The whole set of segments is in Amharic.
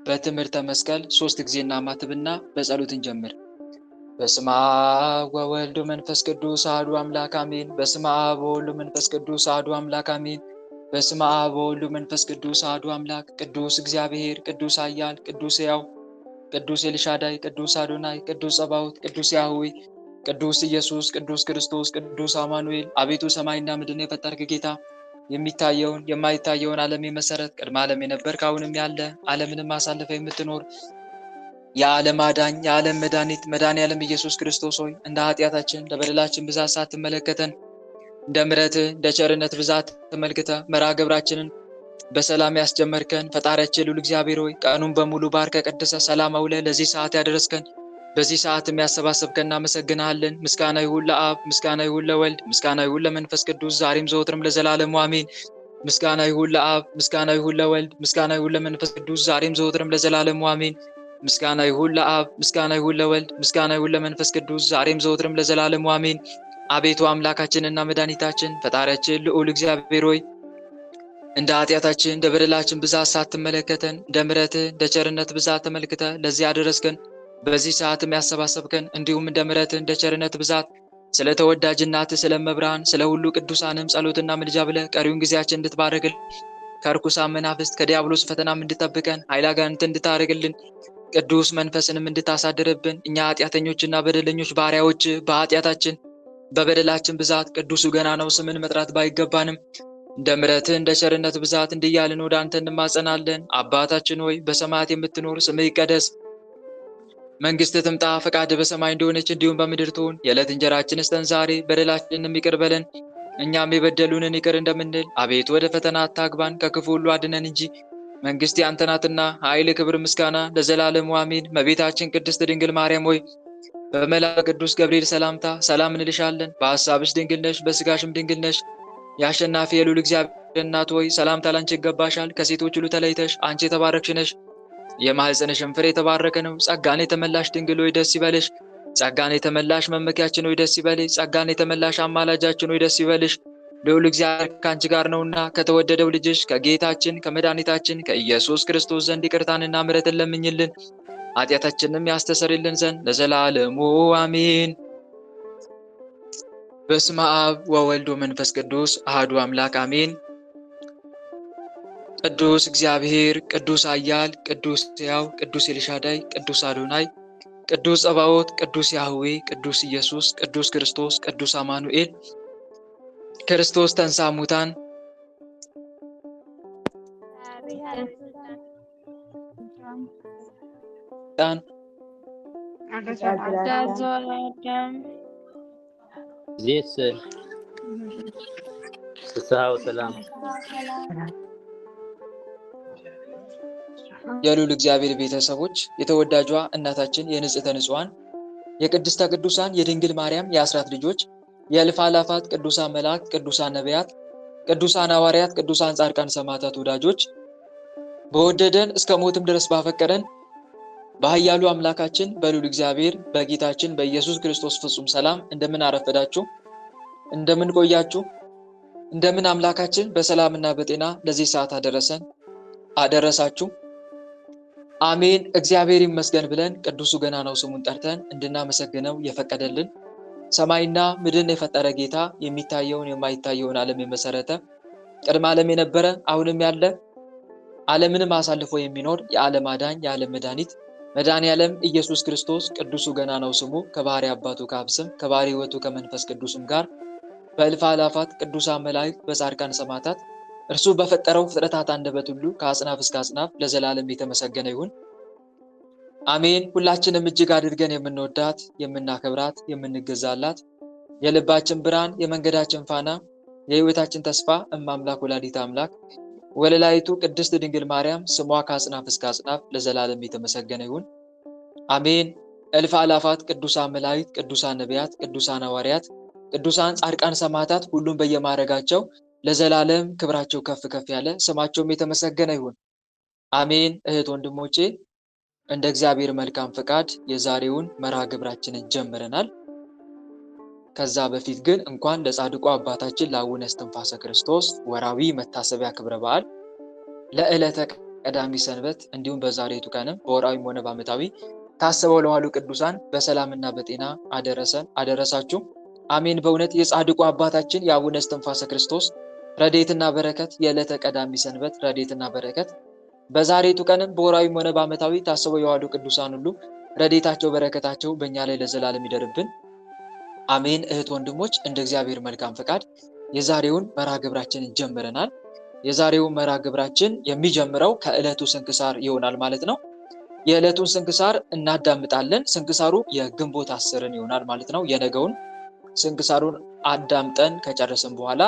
በትምህርተ መስቀል 3 ጊዜ እናማትብና በጸሎት እንጀምር። በስመ አብ ወወልድ ወመንፈስ ቅዱስ አሐዱ አምላክ አሜን። በስመ አብ ወወልድ ወመንፈስ ቅዱስ አሐዱ አምላክ አሜን። በስመ አብ ወወልድ ወመንፈስ ቅዱስ አሐዱ አምላክ። ቅዱስ እግዚአብሔር፣ ቅዱስ ኃያል፣ ቅዱስ ሕያው፣ ቅዱስ ኤልሻዳይ፣ ቅዱስ አዶናይ፣ ቅዱስ ጸባኦት፣ ቅዱስ ያህዌ፣ ቅዱስ ኢየሱስ፣ ቅዱስ ክርስቶስ፣ ቅዱስ አማኑኤል፣ አቤቱ ሰማይና ምድርን የፈጠርክ ጌታ የሚታየውን የማይታየውን ዓለም የመሰረት ቅድመ ዓለም የነበርክ አሁንም ያለ ዓለምንም አሳልፈ የምትኖር የዓለም አዳኝ የዓለም መድኃኒት መድኃኔዓለም ኢየሱስ ክርስቶስ ሆይ እንደ ኃጢአታችን እንደ በደላችን ብዛት ሳትመለከተን እንደ ምሕረትህ እንደ ቸርነት ብዛት ተመልክተ መርሐ ግብራችንን በሰላም ያስጀመርከን ፈጣሪያችን ልዑል እግዚአብሔር ሆይ ቀኑን በሙሉ ባርከ ቀድሰ ሰላም አውለህ ለዚህ ሰዓት ያደረስከን በዚህ ሰዓት የሚያሰባሰብከን እናመሰግናለን። ምስጋና ይሁን ለአብ፣ ምስጋና ይሁን ለወልድ፣ ምስጋና ይሁን ለመንፈስ ቅዱስ ዛሬም ዘወትርም ለዘላለሙ አሜን። ምስጋና ይሁን ለአብ፣ ምስጋና ይሁን ለወልድ፣ ምስጋና ይሁን ለመንፈስ ቅዱስ ዛሬም ዘወትርም ለዘላለሙ አሜን። ምስጋና ይሁን ለአብ፣ ምስጋና ይሁን ለወልድ፣ ምስጋና ይሁን ለመንፈስ ቅዱስ ዛሬም ዘወትርም ለዘላለሙ አሜን። አቤቱ አምላካችንና መድኃኒታችን ፈጣሪያችን ልዑል እግዚአብሔር ሆይ እንደ ኃጢአታችን እንደ በደላችን ብዛት ሳትመለከተን እንደ ምሕረትህ እንደ ቸርነት ብዛት ተመልክተ ለዚህ ያደረስከን በዚህ ሰዓትም ያሰባሰብከን እንዲሁም እንደ ምሕረትህ እንደ ቸርነት ብዛት ስለ ተወዳጅ እናትህ ስለ መብርሃን ስለ ሁሉ ቅዱሳንም ጸሎትና ምልጃ ብለህ ቀሪውን ጊዜያችን እንድትባርክልን ከርኩሳን መናፍስት ከዲያብሎስ ፈተናም እንድጠብቀን ኃይለ አጋንንት እንድታደርግልን ቅዱስ መንፈስንም እንድታሳድርብን እኛ ኃጢአተኞችና በደለኞች ባሪያዎች በኃጢአታችን በበደላችን ብዛት ቅዱሱ ገናናው ስምን መጥራት ባይገባንም እንደ ምሕረትህ እንደ ቸርነት ብዛት እንዲያልን ወደ አንተ እንማጸናለን። አባታችን ሆይ በሰማያት የምትኖር ስምህ ይቀደስ፣ መንግሥትህ ትምጣ፣ ፈቃድህ በሰማይ እንደሆነች እንዲሁም በምድር ትሁን። የዕለት እንጀራችንን ስጠን ዛሬ፣ በደላችንንም ይቅር በለን እኛም የበደሉንን ይቅር እንደምንል። አቤቱ ወደ ፈተና አታግባን ከክፉ ሁሉ አድነን እንጂ መንግሥት ያንተ ናትና ኃይል፣ ክብር፣ ምስጋና ለዘላለሙ አሜን። እመቤታችን ቅድስት ድንግል ማርያም ሆይ በመልአኩ ቅዱስ ገብርኤል ሰላምታ ሰላም እንልሻለን። በሐሳብሽ ድንግል ነሽ፣ በሥጋሽም ድንግል ነሽ። የአሸናፊ የልዑል እግዚአብሔር እናት ሆይ ሰላምታ ላንቺ ይገባሻል። ከሴቶች ሁሉ ተለይተሽ አንቺ የተባረክሽ ነሽ፣ የማኅፀንሽም ፍሬ የተባረከ ነው። ጸጋን የተመላሽ ድንግል ሆይ ደስ ይበልሽ። ጸጋን የተመላሽ መመኪያችን ሆይ ደስ ይበልሽ። ጸጋን የተመላሽ አማላጃችን ሆይ ደስ ይበልሽ። ልዑል እግዚአብሔር ከአንቺ ጋር ነውና ከተወደደው ልጅሽ ከጌታችን ከመድኃኒታችን ከኢየሱስ ክርስቶስ ዘንድ ይቅርታንና ምሕረትን ለምኝልን ኃጢአታችንንም ያስተሰርይልን ዘንድ ለዘላለሙ አሜን። በስመ አብ ወወልድ ወመንፈስ ቅዱስ አሐዱ አምላክ አሜን። ቅዱስ እግዚአብሔር፣ ቅዱስ ኃያል፣ ቅዱስ ሕያው፣ ቅዱስ ኤልሻዳይ፣ ቅዱስ አዶናይ፣ ቅዱስ ጸባኦት፣ ቅዱስ ያህዌ፣ ቅዱስ ኢየሱስ፣ ቅዱስ ክርስቶስ፣ ቅዱስ አማኑኤል፣ ክርስቶስ ተንሥአ እሙታን ዜስ ፍስሐ ወሰላም የልዑል እግዚአብሔር ቤተሰቦች የተወዳጇ እናታችን የንጽሕተ ንጹሐን የቅድስተ ቅዱሳን የድንግል ማርያም የአስራት ልጆች የእልፍ አእላፋት ቅዱሳን መላእክት ቅዱሳን ነቢያት ቅዱሳን ሐዋርያት ቅዱሳን ጻድቃን ሰማዕታት ወዳጆች በወደደን እስከ ሞትም ድረስ ባፈቀረን በኃያሉ አምላካችን በልዑል እግዚአብሔር በጌታችን በኢየሱስ ክርስቶስ ፍጹም ሰላም እንደምን አረፈዳችሁ? እንደምን ቆያችሁ? እንደምን አምላካችን በሰላምና በጤና ለዚህ ሰዓት አደረሰን አደረሳችሁ? አሜን። እግዚአብሔር ይመስገን ብለን ቅዱሱ ገናናው ስሙን ጠርተን እንድናመሰግነው የፈቀደልን ሰማይና ምድርን የፈጠረ ጌታ የሚታየውን የማይታየውን ዓለም የመሰረተ ቅድመ ዓለም የነበረ አሁንም ያለ ዓለምንም አሳልፎ የሚኖር የዓለም አዳኝ የዓለም መድኃኒት መድኃኔዓለም ኢየሱስ ክርስቶስ ቅዱሱ ገናናው ስሙ ከባሕርይ አባቱ ከአብ ስም ከባሕርይ ሕይወቱ ከመንፈስ ቅዱስም ጋር በእልፍ አእላፋት ቅዱሳን መላእክት በጻድቃን ሰማዕታት እርሱ በፈጠረው ፍጥረታት አንደበት ሁሉ ከአጽናፍ እስከ አጽናፍ ለዘላለም የተመሰገነ ይሁን አሜን። ሁላችንም እጅግ አድርገን የምንወዳት የምናከብራት የምንገዛላት የልባችን ብርሃን የመንገዳችን ፋና የሕይወታችን ተስፋ እማምላክ ወላዲተ አምላክ ወለላይቱ ቅድስት ድንግል ማርያም ስሟ ከአጽናፍ እስከ አጽናፍ ለዘላለም የተመሰገነ ይሁን አሜን። እልፍ አእላፋት ቅዱሳን መላእክት ቅዱሳን ነቢያት ቅዱሳን ሐዋርያት ቅዱሳን ጻድቃን ሰማዕታት ሁሉም በየማዕረጋቸው ለዘላለም ክብራቸው ከፍ ከፍ ያለ ስማቸውም የተመሰገነ ይሁን አሜን። እህት ወንድሞቼ እንደ እግዚአብሔር መልካም ፈቃድ የዛሬውን መርሐ ግብራችንን ጀምረናል። ከዛ በፊት ግን እንኳን ለጻድቁ አባታችን ለአቡነ እስትንፋሰ ክርስቶስ ወራዊ መታሰቢያ ክብረ በዓል ለዕለተ ቀዳሚ ሰንበት እንዲሁም በዛሬቱ ቀንም በወርሃዊም ሆነ በዓመታዊ ታስበው ለዋሉ ቅዱሳን በሰላምና በጤና አደረሰን አደረሳችሁ። አሜን። በእውነት የጻድቁ አባታችን የአቡነ እስትንፋሰ ክርስቶስ ረድኤትና በረከት የዕለተ ቀዳሚ ሰንበት ረድኤትና በረከት በዛሬቱ ቀንም በወርሃዊም ሆነ በዓመታዊ ታስበው የዋሉ ቅዱሳን ሁሉ ረድኤታቸው በረከታቸው በእኛ ላይ ለዘላለም ይደርብን። አሜን። እህት ወንድሞች፣ እንደ እግዚአብሔር መልካም ፈቃድ የዛሬውን መርሃ ግብራችንን ጀምረናል። የዛሬው መርሃ ግብራችን የሚጀምረው ከዕለቱ ስንክሳር ይሆናል ማለት ነው። የዕለቱን ስንክሳር እናዳምጣለን። ስንክሳሩ የግንቦት 10ን ይሆናል ማለት ነው። የነገውን ስንክሳሩን አዳምጠን ከጨረስን በኋላ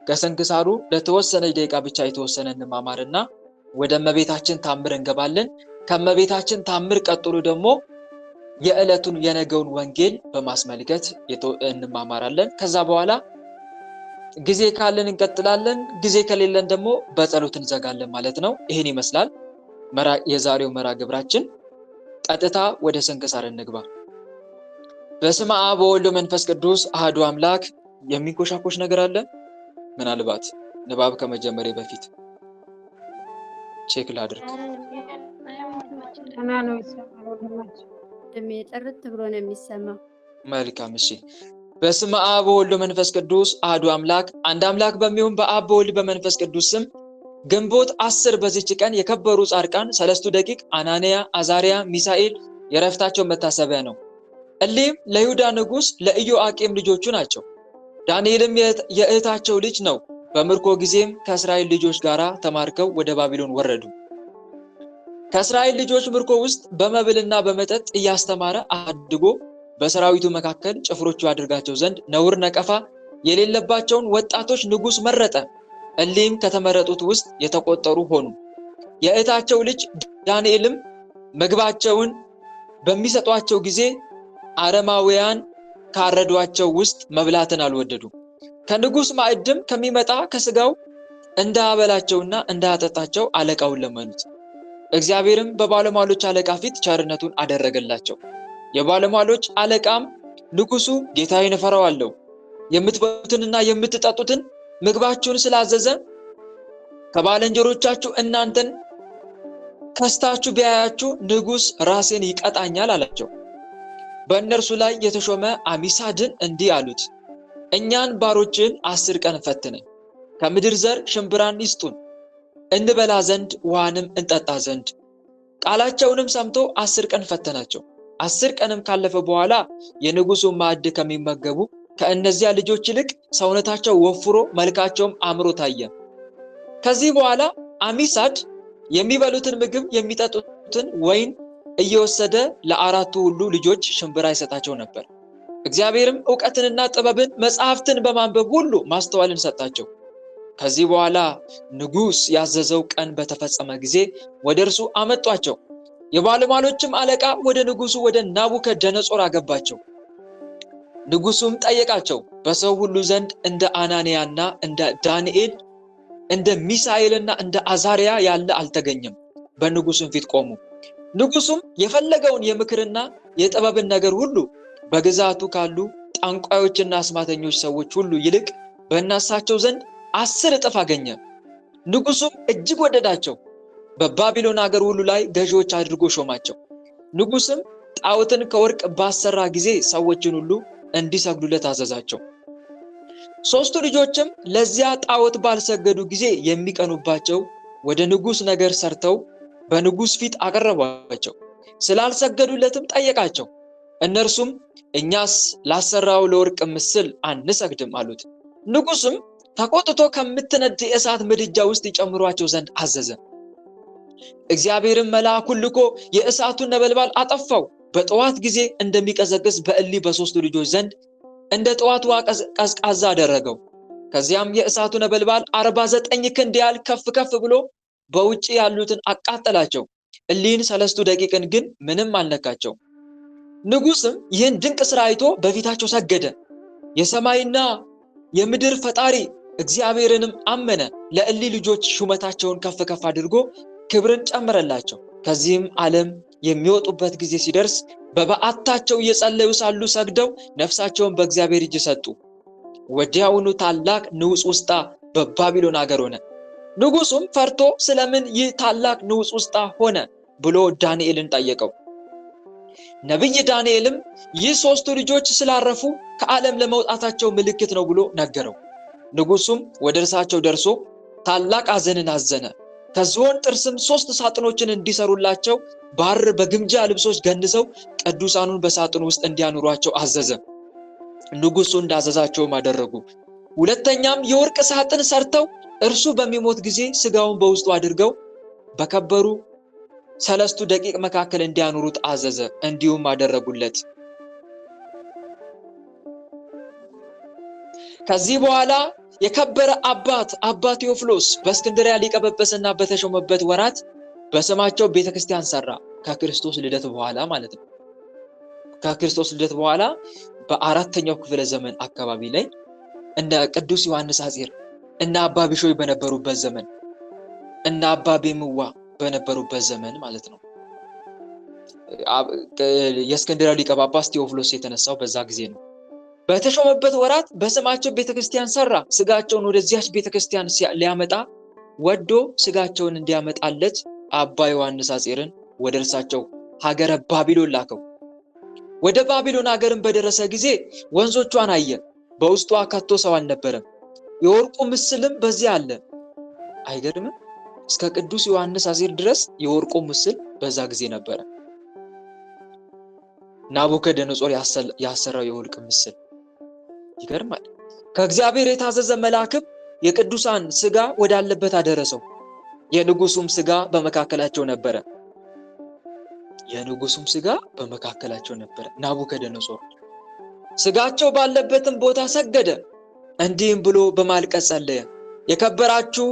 ከስንክሳሩ ለተወሰነ ደቂቃ ብቻ የተወሰነ እንማማርና ወደ እመቤታችን ታምር እንገባለን። ከእመቤታችን ታምር ቀጥሎ ደግሞ የዕለቱን የነገውን ወንጌል በማስመልከት እንማማራለን። ከዛ በኋላ ጊዜ ካለን እንቀጥላለን፣ ጊዜ ከሌለን ደግሞ በጸሎት እንዘጋለን ማለት ነው። ይህን ይመስላል የዛሬው መርሃ ግብራችን። ቀጥታ ወደ ስንክሳር እንግባ። በስመ አብ ወወልድ ወመንፈስ ቅዱስ አሐዱ አምላክ። የሚንኮሻኮሽ ነገር አለ? ምናልባት ንባብ ከመጀመሪያ በፊት ቼክ ላድርግ። ጥርት ብሎ ነው የሚሰማው። መልካም። እሺ። በስመ አብ ወወልድ ወመንፈስ ቅዱስ አሐዱ አምላክ። አንድ አምላክ በሚሆን በአብ በወልድ በመንፈስ ቅዱስ ስም ግንቦት 10 በዚች ቀን የከበሩ ጻድቃን ሰለስቱ ደቂቅ አናንያ፣ አዛርያ፣ ሚሳኤል የዕረፍታቸው መታሰቢያ ነው። እሊህም ለይሁዳ ንጉሥ ለኢዮአቄም ልጆቹ ናቸው። ዳንኤልም የእህታቸው ልጅ ነው። በምርኮ ጊዜም ከእስራኤል ልጆች ጋር ተማርከው ወደ ባቢሎን ወረዱ። ከእስራኤል ልጆች ምርኮ ውስጥ በመብልና በመጠጥ እያስተማረ አድጎ በሰራዊቱ መካከል ጭፍሮቹ ያድርጋቸው ዘንድ ነውር ነቀፋ የሌለባቸውን ወጣቶች ንጉሥ መረጠ። እሊህም ከተመረጡት ውስጥ የተቆጠሩ ሆኑ። የእህታቸው ልጅ ዳንኤልም ምግባቸውን በሚሰጧቸው ጊዜ አረማውያን ካረዷቸው ውስጥ መብላትን አልወደዱም። ከንጉሥ ማዕድም ከሚመጣ ከስጋው እንዳያበላቸውና እንዳያጠጣቸው አለቃውን ለመኑት። እግዚአብሔርም በባለሟሎች አለቃ ፊት ቸርነቱን አደረገላቸው። የባለሟሎች አለቃም ንጉሡ ጌታዬን እፈራዋለሁ፣ የምትበሉትንና የምትጠጡትን ምግባችሁን ስላዘዘ ከባልንጀሮቻችሁ እናንተን ከስታችሁ ቢያያችሁ ንጉሥ ራሴን ይቀጣኛል አላቸው። በእነርሱ ላይ የተሾመ አሚሳድን እንዲህ አሉት፣ እኛን ባሮችን 10 ቀን ፈትነን ከምድር ዘር ሽምብራን ይስጡን እንበላ ዘንድ ውሃንም እንጠጣ ዘንድ። ቃላቸውንም ሰምቶ 10 ቀን ፈተናቸው። 10 ቀንም ካለፈ በኋላ የንጉሡ ማዕድ ከሚመገቡ ከእነዚያ ልጆች ይልቅ ሰውነታቸው ወፍሮ መልካቸውም አምሮ ታየ። ከዚህ በኋላ አሚሳድ የሚበሉትን ምግብ የሚጠጡትን ወይን እየወሰደ ለአራቱ ሁሉ ልጆች ሽምብራ ይሰጣቸው ነበር። እግዚአብሔርም ዕውቀትንና ጥበብን መጽሐፍትን በማንበብ ሁሉ ማስተዋልን ሰጣቸው። ከዚህ በኋላ ንጉሥ ያዘዘው ቀን በተፈጸመ ጊዜ ወደ እርሱ አመጧቸው። የባለሟሎችም አለቃ ወደ ንጉሡ ወደ ናቡከደነጾር አገባቸው። ንጉሡም ጠየቃቸው። በሰው ሁሉ ዘንድ እንደ አናንያና እንደ ዳንኤል እንደ ሚሳኤልና እንደ አዛርያ ያለ አልተገኘም። በንጉሡም ፊት ቆሙ። ንጉሡም የፈለገውን የምክርና የጥበብን ነገር ሁሉ በግዛቱ ካሉ ጠንቋዮችና አስማተኞች ሰዎች ሁሉ ይልቅ በእነሳቸው ዘንድ 10 እጥፍ አገኘ። ንጉሡም እጅግ ወደዳቸው። በባቢሎን ሀገር ሁሉ ላይ ገዢዎች አድርጎ ሾማቸው። ንጉሥም ጣዖትን ከወርቅ ባሰራ ጊዜ ሰዎችን ሁሉ እንዲሰግዱለት አዘዛቸው። 3ቱ ልጆችም ለዚያ ጣዖት ባልሰገዱ ጊዜ የሚቀኑባቸው ወደ ንጉሥ ነገር ሰርተው በንጉሥ ፊት አቀረቧቸው። ስላልሰገዱለትም ጠየቃቸው። እነርሱም እኛስ ላሰራው ለወርቅ ምስል አንሰግድም አሉት። ንጉሥም ተቆጥቶ ከምትነድ የእሳት ምድጃ ውስጥ ይጨምሯቸው ዘንድ አዘዘ። እግዚአብሔርም መልአኩን ልኮ የእሳቱን ነበልባል አጠፋው። በጠዋት ጊዜ እንደሚቀዘቅዝ በእሊ በ3ቱ ልጆች ዘንድ እንደ ጠዋቱ ቀዝቃዛ አደረገው። ከዚያም የእሳቱ ነበልባል 49 ክንድ ያህል ከፍ ከፍ ብሎ በውጭ ያሉትን አቃጠላቸው። እሊህን 3 ደቂቅን ግን ምንም አልነካቸው። ንጉሥም ይህን ድንቅ ሥራ አይቶ በፊታቸው ሰገደ። የሰማይና የምድር ፈጣሪ እግዚአብሔርንም አመነ። ለእሊ ልጆች ሹመታቸውን ከፍ ከፍ አድርጎ ክብርን ጨመረላቸው። ከዚህም ዓለም የሚወጡበት ጊዜ ሲደርስ በበዓታቸው እየጸለዩ ሳሉ ሰግደው ነፍሳቸውን በእግዚአብሔር እጅ ሰጡ። ወዲያውኑ ታላቅ ንውጽ ውስጣ በባቢሎን ሀገር ሆነ። ንጉሱም ፈርቶ ስለምን ይህ ታላቅ ንውጽ ውስጥ ሆነ ብሎ ዳንኤልን ጠየቀው። ነብይ ዳንኤልም ይህ ሶስቱ ልጆች ስላረፉ ከዓለም ለመውጣታቸው ምልክት ነው ብሎ ነገረው። ንጉሱም ወደ እርሳቸው ደርሶ ታላቅ ሐዘንን አዘነ። ከዝሆን ጥርስም 3 ሳጥኖችን እንዲሰሩላቸው ባር በግምጃ ልብሶች ገንዘው ቅዱሳኑን በሳጥኑ ውስጥ እንዲያኖሯቸው አዘዘ። ንጉሱ እንዳዘዛቸውም አደረጉ። ሁለተኛም የወርቅ ሳጥን ሰርተው እርሱ በሚሞት ጊዜ ስጋውን በውስጡ አድርገው በከበሩ 3 ደቂቅ መካከል እንዲያኖሩት አዘዘ። እንዲሁም አደረጉለት። ከዚህ በኋላ የከበረ አባ ቴዎፍሎስ በእስክንድርያ ሊቀ ጵጵስና በተሾመበት ወራት በስማቸው ቤተክርስቲያን ሰራ። ከክርስቶስ ልደት በኋላ ማለት ነው። ከክርስቶስ ልደት በኋላ በ4ኛው ክፍለ ዘመን አካባቢ ላይ እንደ ቅዱስ ዮሐንስ ሐጺር እና አባ ቢሾይ በነበሩበት ዘመን እና አባ ቤምዋ በነበሩበት ዘመን ማለት ነው። የእስክንድርያ ሊቀ ጳጳስ ቴዎፍሎስ የተነሳው በዛ ጊዜ ነው። በተሾመበት ወራት በስማቸው ቤተክርስቲያን ሰራ። ስጋቸውን ወደዚያች ቤተክርስቲያን ሊያመጣ ወዶ ስጋቸውን እንዲያመጣለት አባ ዮሐንስ ሐጺርን ወደ እርሳቸው ሀገረ ባቢሎን ላከው። ወደ ባቢሎን ሀገርን በደረሰ ጊዜ ወንዞቿን አየ። በውስጧ ከቶ ሰው አልነበረም። የወርቁ ምስልም በዚያ አለ። አይገርምም? እስከ ቅዱስ ዮሐንስ ሐጺር ድረስ የወርቁ ምስል በዛ ጊዜ ነበረ። ናቡከደነጾር ያሰራው የወርቅ ምስል ይገርማል። ከእግዚአብሔር የታዘዘ መልአክም የቅዱሳን ስጋ ወዳለበት አደረሰው። የንጉሱም ስጋ በመካከላቸው ነበረ። ናቡከደነጾር ስጋቸው ባለበትም ቦታ ሰገደ። እንዲህም ብሎ በማልቀስ ጸለየ። የከበራችሁ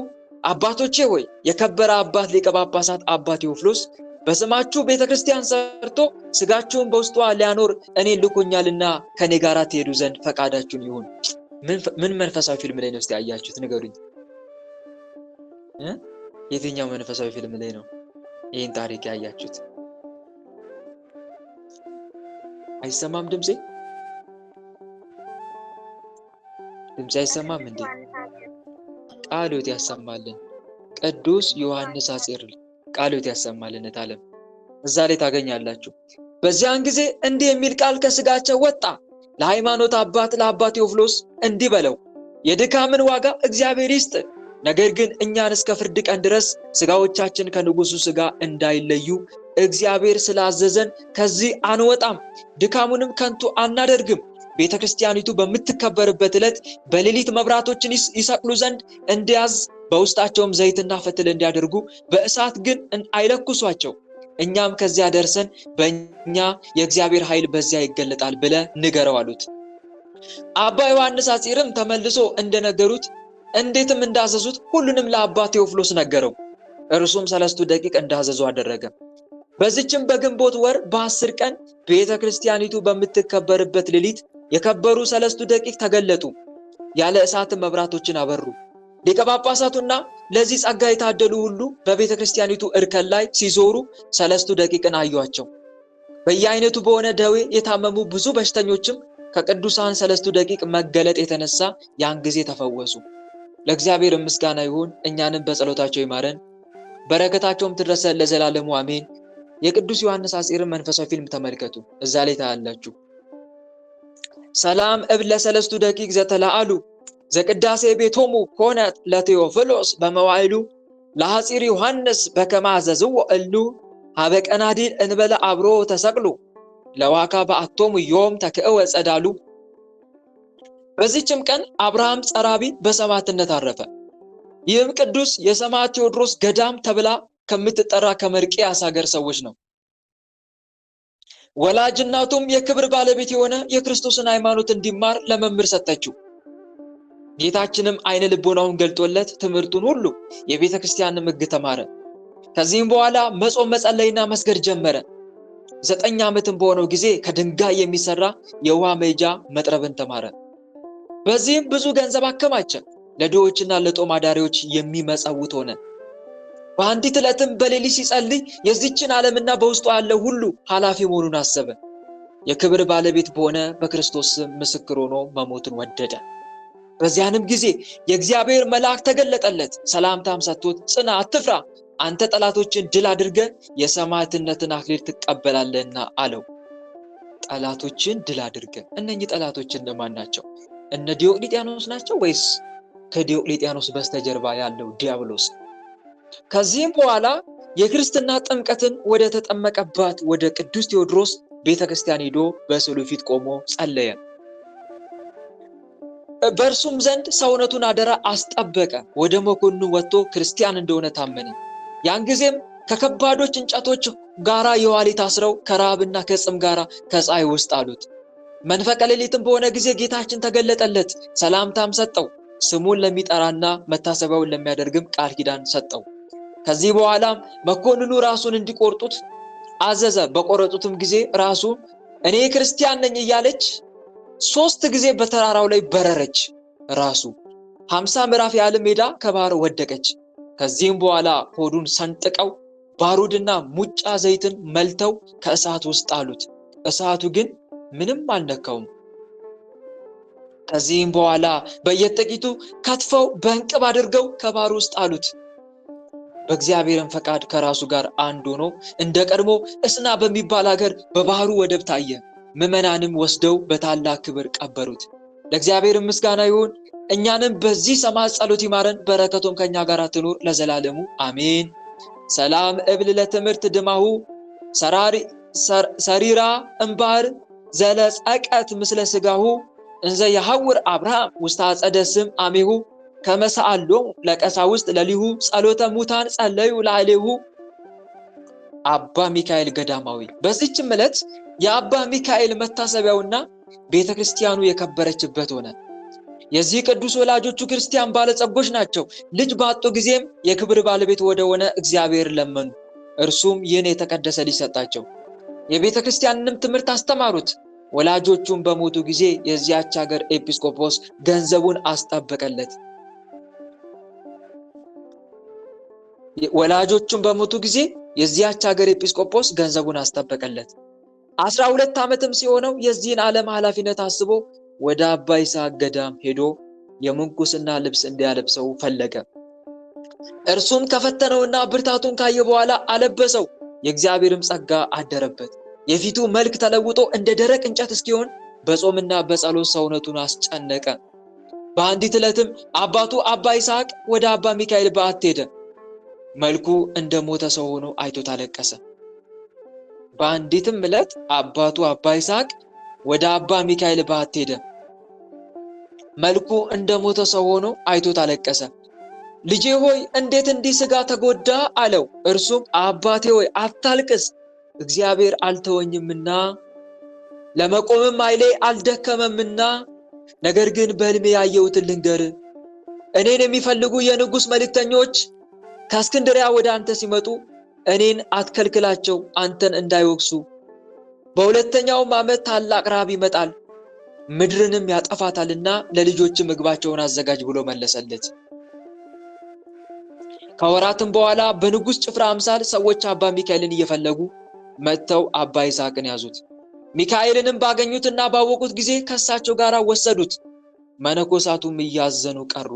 አባቶቼ ሆይ፣ የከበረ አባት ሊቀ ጳጳሳት አባ ቴዎፍሎስ በስማችሁ ቤተክርስቲያን ሰርቶ ስጋችሁን በውስጧ ሊያኖር እኔን ልኮኛልና ከኔ ጋር ትሄዱ ዘንድ ፈቃዳችሁን ይሁን። ምን መንፈሳዊ ፊልም ላይ ነው እስቲ ያያችሁት? ንገሩኝ። የትኛው መንፈሳዊ ፊልም ላይ ነው ይህን ታሪክ ያያችሁት? አይሰማም ድምጼ? ድምጼ አይሰማም እንዴ? ቃልዎት ያሰማልን። ቅዱስ ዮሐንስ ሐጺር ቃልዎት ያሰማልን። ታለም እዛ ላይ ታገኛላችሁ። በዚያን ጊዜ እንዲህ የሚል ቃል ከስጋቸው ወጣ። ለሃይማኖት አባት ለአባ ቴዎፍሎስ እንዲህ በለው፣ የድካምን ዋጋ እግዚአብሔር ይስጥ። ነገር ግን እኛን እስከ ፍርድ ቀን ድረስ ስጋዎቻችን ከንጉሱ ስጋ እንዳይለዩ እግዚአብሔር ስላዘዘን ከዚህ አንወጣም፣ ድካሙንም ከንቱ አናደርግም። ቤተክርስቲያኒቱ በምትከበርበት ዕለት በሌሊት መብራቶችን ይሰቅሉ ዘንድ እንዲያዝ፣ በውስጣቸውም ዘይትና ፈትል እንዲያደርጉ በእሳት ግን አይለኩሷቸው። እኛም ከዚያ ደርሰን በእኛ የእግዚአብሔር ኃይል በዚያ ይገለጣል ብለ ንገረው አሉት። አባ ዮሐንስ ሐጺርም ተመልሶ እንደነገሩት እንዴትም እንዳዘዙት ሁሉንም ለአባ ቴዎፍሎስ ነገረው። እርሱም 3 ደቂቅ እንዳዘዙ አደረገ። በዚህም በግንቦት ወር በ10 ቀን ቤተክርስቲያኒቱ በምትከበርበት ሌሊት የከበሩ 3 ደቂቅ ተገለጡ። ያለ እሳት መብራቶችን አበሩ። ሊቀ ጳጳሳቱና ለዚህ ጸጋ የታደሉ ሁሉ በቤተክርስቲያኒቱ እርከን ላይ ሲዞሩ 3 ደቂቅን አዩአቸው። በየአይነቱ በሆነ ደዌ የታመሙ ብዙ በሽተኞችም ከቅዱሳን 3 ደቂቅ መገለጥ የተነሳ ያን ጊዜ ተፈወሱ። ለእግዚአብሔር ምስጋና ይሁን። እኛንም በጸሎታቸው ይማረን፣ በረከታቸውም ትድረሰን ለዘላለሙ አሜን። የቅዱስ ዮሐንስ ሐጺርን መንፈሳዊ ፊልም ተመልከቱ። እዛ ላይ ታያላችሁ። ሰላም እብል ለ3 ደቂቅ ዘተላአሉ ዘቅዳሴ ቤቶሙ ኮነ ለቴዎፍሎስ በመዋዕሉ ለሐጺር ዮሐንስ በከመ አዘዝዎ እሉ ሀበ ቀናዲል እንበለ አብሮ ተሰቅሉ ለዋካ በአቶሙ ዮም ተክእወ ጸዳሉ። በዚህችም ቀን አብርሃም ጸራቢ በሰማዕትነት አረፈ። ይህም ቅዱስ የሰማዕት ቴዎድሮስ ገዳም ተብላ ከምትጠራ ከመርቄያስ ሀገር ሰዎች ነው። ወላጅ እናቱም የክብር ባለቤት የሆነ የክርስቶስን ሃይማኖት እንዲማር ለመምህር ሰጠችው። ጌታችንም አይነ ልቦናውን ገልጦለት ትምህርቱን ሁሉ የቤተ ክርስቲያንን ሕግ ተማረ። ከዚህም በኋላ መጾም መጸለይና መስገድ ጀመረ። 9 ዓመትም በሆነው ጊዜ ከድንጋይ የሚሰራ የውሃ መይጃ መጥረብን ተማረ። በዚህም ብዙ ገንዘብ አከማቸ። ለድሆችና ለጦም አዳሪዎች የሚመጸውት ሆነ። በአንዲት ዕለትም በሌሊት ሲጸልይ የዚችን ዓለምና በውስጧ ያለው ሁሉ ኃላፊ መሆኑን አሰበ። የክብር ባለቤት በሆነ በክርስቶስ ምስክር ሆኖ መሞትን ወደደ። በዚያንም ጊዜ የእግዚአብሔር መልአክ ተገለጠለት፣ ሰላምታም ሰጥቶት ጽና፣ አትፍራ፣ አንተ ጠላቶችን ድል አድርገህ የሰማዕትነትን አክሊል ትቀበላለህና አለው። ጠላቶችን ድል አድርገህ። እነኚህ ጠላቶች እነማን ናቸው? እነ ዲዮቅልጥያኖስ ናቸው ወይስ ከዲዮቅልጥያኖስ በስተጀርባ ያለው ዲያብሎስ? ከዚህም በኋላ የክርስትና ጥምቀትን ወደ ተጠመቀባት ወደ ቅዱስ ቴዎድሮስ ቤተክርስቲያን ሄዶ በስዕሉ ፊት ቆሞ ጸለየ። በእርሱም ዘንድ ሰውነቱን አደራ አስጠበቀ። ወደ መኮንኑ ወጥቶ ክርስቲያን እንደሆነ ታመነ። ያን ጊዜም ከከባዶች እንጨቶች ጋራ የኋሊት አስረው ከረሃብና ከጽም ጋራ ከፀሐይ ውስጥ አሉት። መንፈቀ ሌሊትም በሆነ ጊዜ ጌታችን ተገለጠለት፣ ሰላምታም ሰጠው። ስሙን ለሚጠራና መታሰቢያውን ለሚያደርግም ቃል ኪዳን ሰጠው። ከዚህ በኋላም መኮንኑ ራሱን እንዲቆርጡት አዘዘ። በቆረጡትም ጊዜ ራሱ እኔ ክርስቲያን ነኝ እያለች 3 ጊዜ በተራራው ላይ በረረች። ራሱ 50 ምዕራፍ ያህል ሜዳ ከባህር ወደቀች። ከዚህም በኋላ ሆዱን ሰንጥቀው ባሩድና ሙጫ ዘይትን መልተው ከእሳት ውስጥ አሉት። እሳቱ ግን ምንም አልነካውም። ከዚህም በኋላ በየጥቂቱ ከትፈው በእንቅብ አድርገው ከባህር ውስጥ አሉት። በእግዚአብሔርም ፈቃድ ከራሱ ጋር አንድ ሆኖ እንደ ቀድሞ እስና በሚባል ሀገር በባህሩ ወደብ ታየ። ምዕመናንም ወስደው በታላቅ ክብር ቀበሩት። ለእግዚአብሔር ምስጋና ይሁን። እኛንም በዚህ ሰማዕት ጸሎት ይማረን፣ በረከቱም ከኛ ጋር ትኑር ለዘላለሙ አሜን። ሰላም እብል ለትምህርት ድማሁ ሰሪራ እምባህር ዘለጸቀት ምስለ ስጋሁ እንዘ የሐውር አብርሃም ውስተ አጸደ ስም አሜሁ ከመሰአሎም ለቀሳውስት ለሊሁ ጸሎተ ሙታን ጸለዩ ላዕሌሁ። አባ ሚካኤል ገዳማዊ። በዚህችም ዕለት የአባ ሚካኤል መታሰቢያውና ቤተክርስቲያኑ የከበረችበት ሆነ። የዚህ ቅዱስ ወላጆቹ ክርስቲያን ባለጸጎች ናቸው። ልጅ ባጡ ጊዜም የክብር ባለቤት ወደ ሆነ እግዚአብሔር ለመኑ። እርሱም ይህን የተቀደሰ ልጅ ሰጣቸው። የቤተክርስቲያንንም ትምህርት አስተማሩት። ወላጆቹም በሞቱ ጊዜ የዚያች ሀገር ኤጲስቆጶስ ገንዘቡን አስጠበቀለት። ወላጆቹም በሞቱ ጊዜ የዚያች ሀገር ኤጲስቆጶስ ገንዘቡን አስጠበቀለት። 12 ዓመትም ሲሆነው የዚህን ዓለም ኃላፊነት አስቦ ወደ አባ ይስሐቅ ገዳም ሄዶ የምንኩስና ልብስ እንዲያለብሰው ፈለገ። እርሱም ከፈተነውና ብርታቱን ካየ በኋላ አለበሰው። የእግዚአብሔርም ጸጋ አደረበት። የፊቱ መልክ ተለውጦ እንደ ደረቅ እንጨት እስኪሆን በጾምና በጸሎት ሰውነቱን አስጨነቀ። በአንዲት ዕለትም አባቱ አባ ይስሐቅ ወደ አባ ሚካኤል በዓት ሄደ። መልኩ እንደ ሞተ ሰው ሆኖ አይቶት አለቀሰ። በአንዲትም ዕለት አባቱ አባ ይስሐቅ ወደ አባ ሚካኤል በዓት ሄደ። መልኩ እንደ ሞተ ሰው ሆኖ አይቶት አለቀሰ። ልጄ ሆይ እንዴት እንዲህ ሥጋ ተጎዳ አለው። እርሱም አባቴ ሆይ አታልቅስ፣ እግዚአብሔር አልተወኝምና ለመቆምም ኃይሌ አልደከመምና፣ ነገር ግን በሕልሜ ያየሁትን ልንገር። እኔን የሚፈልጉ የንጉሥ መልእክተኞች ከእስክንድርያ ወደ አንተ ሲመጡ እኔን አትከልክላቸው፣ አንተን እንዳይወቅሱ። በሁለተኛውም ዓመት ታላቅ ረሃብ ይመጣል፣ ምድርንም ያጠፋታልና ለልጆች ምግባቸውን አዘጋጅ ብሎ መለሰለት። ከወራትም በኋላ በንጉሥ ጭፍራ አምሳል ሰዎች አባ ሚካኤልን እየፈለጉ መጥተው አባ ይስሐቅን ያዙት። ሚካኤልንም ባገኙትና ባወቁት ጊዜ ከእሳቸው ጋር ወሰዱት። መነኮሳቱም እያዘኑ ቀሩ።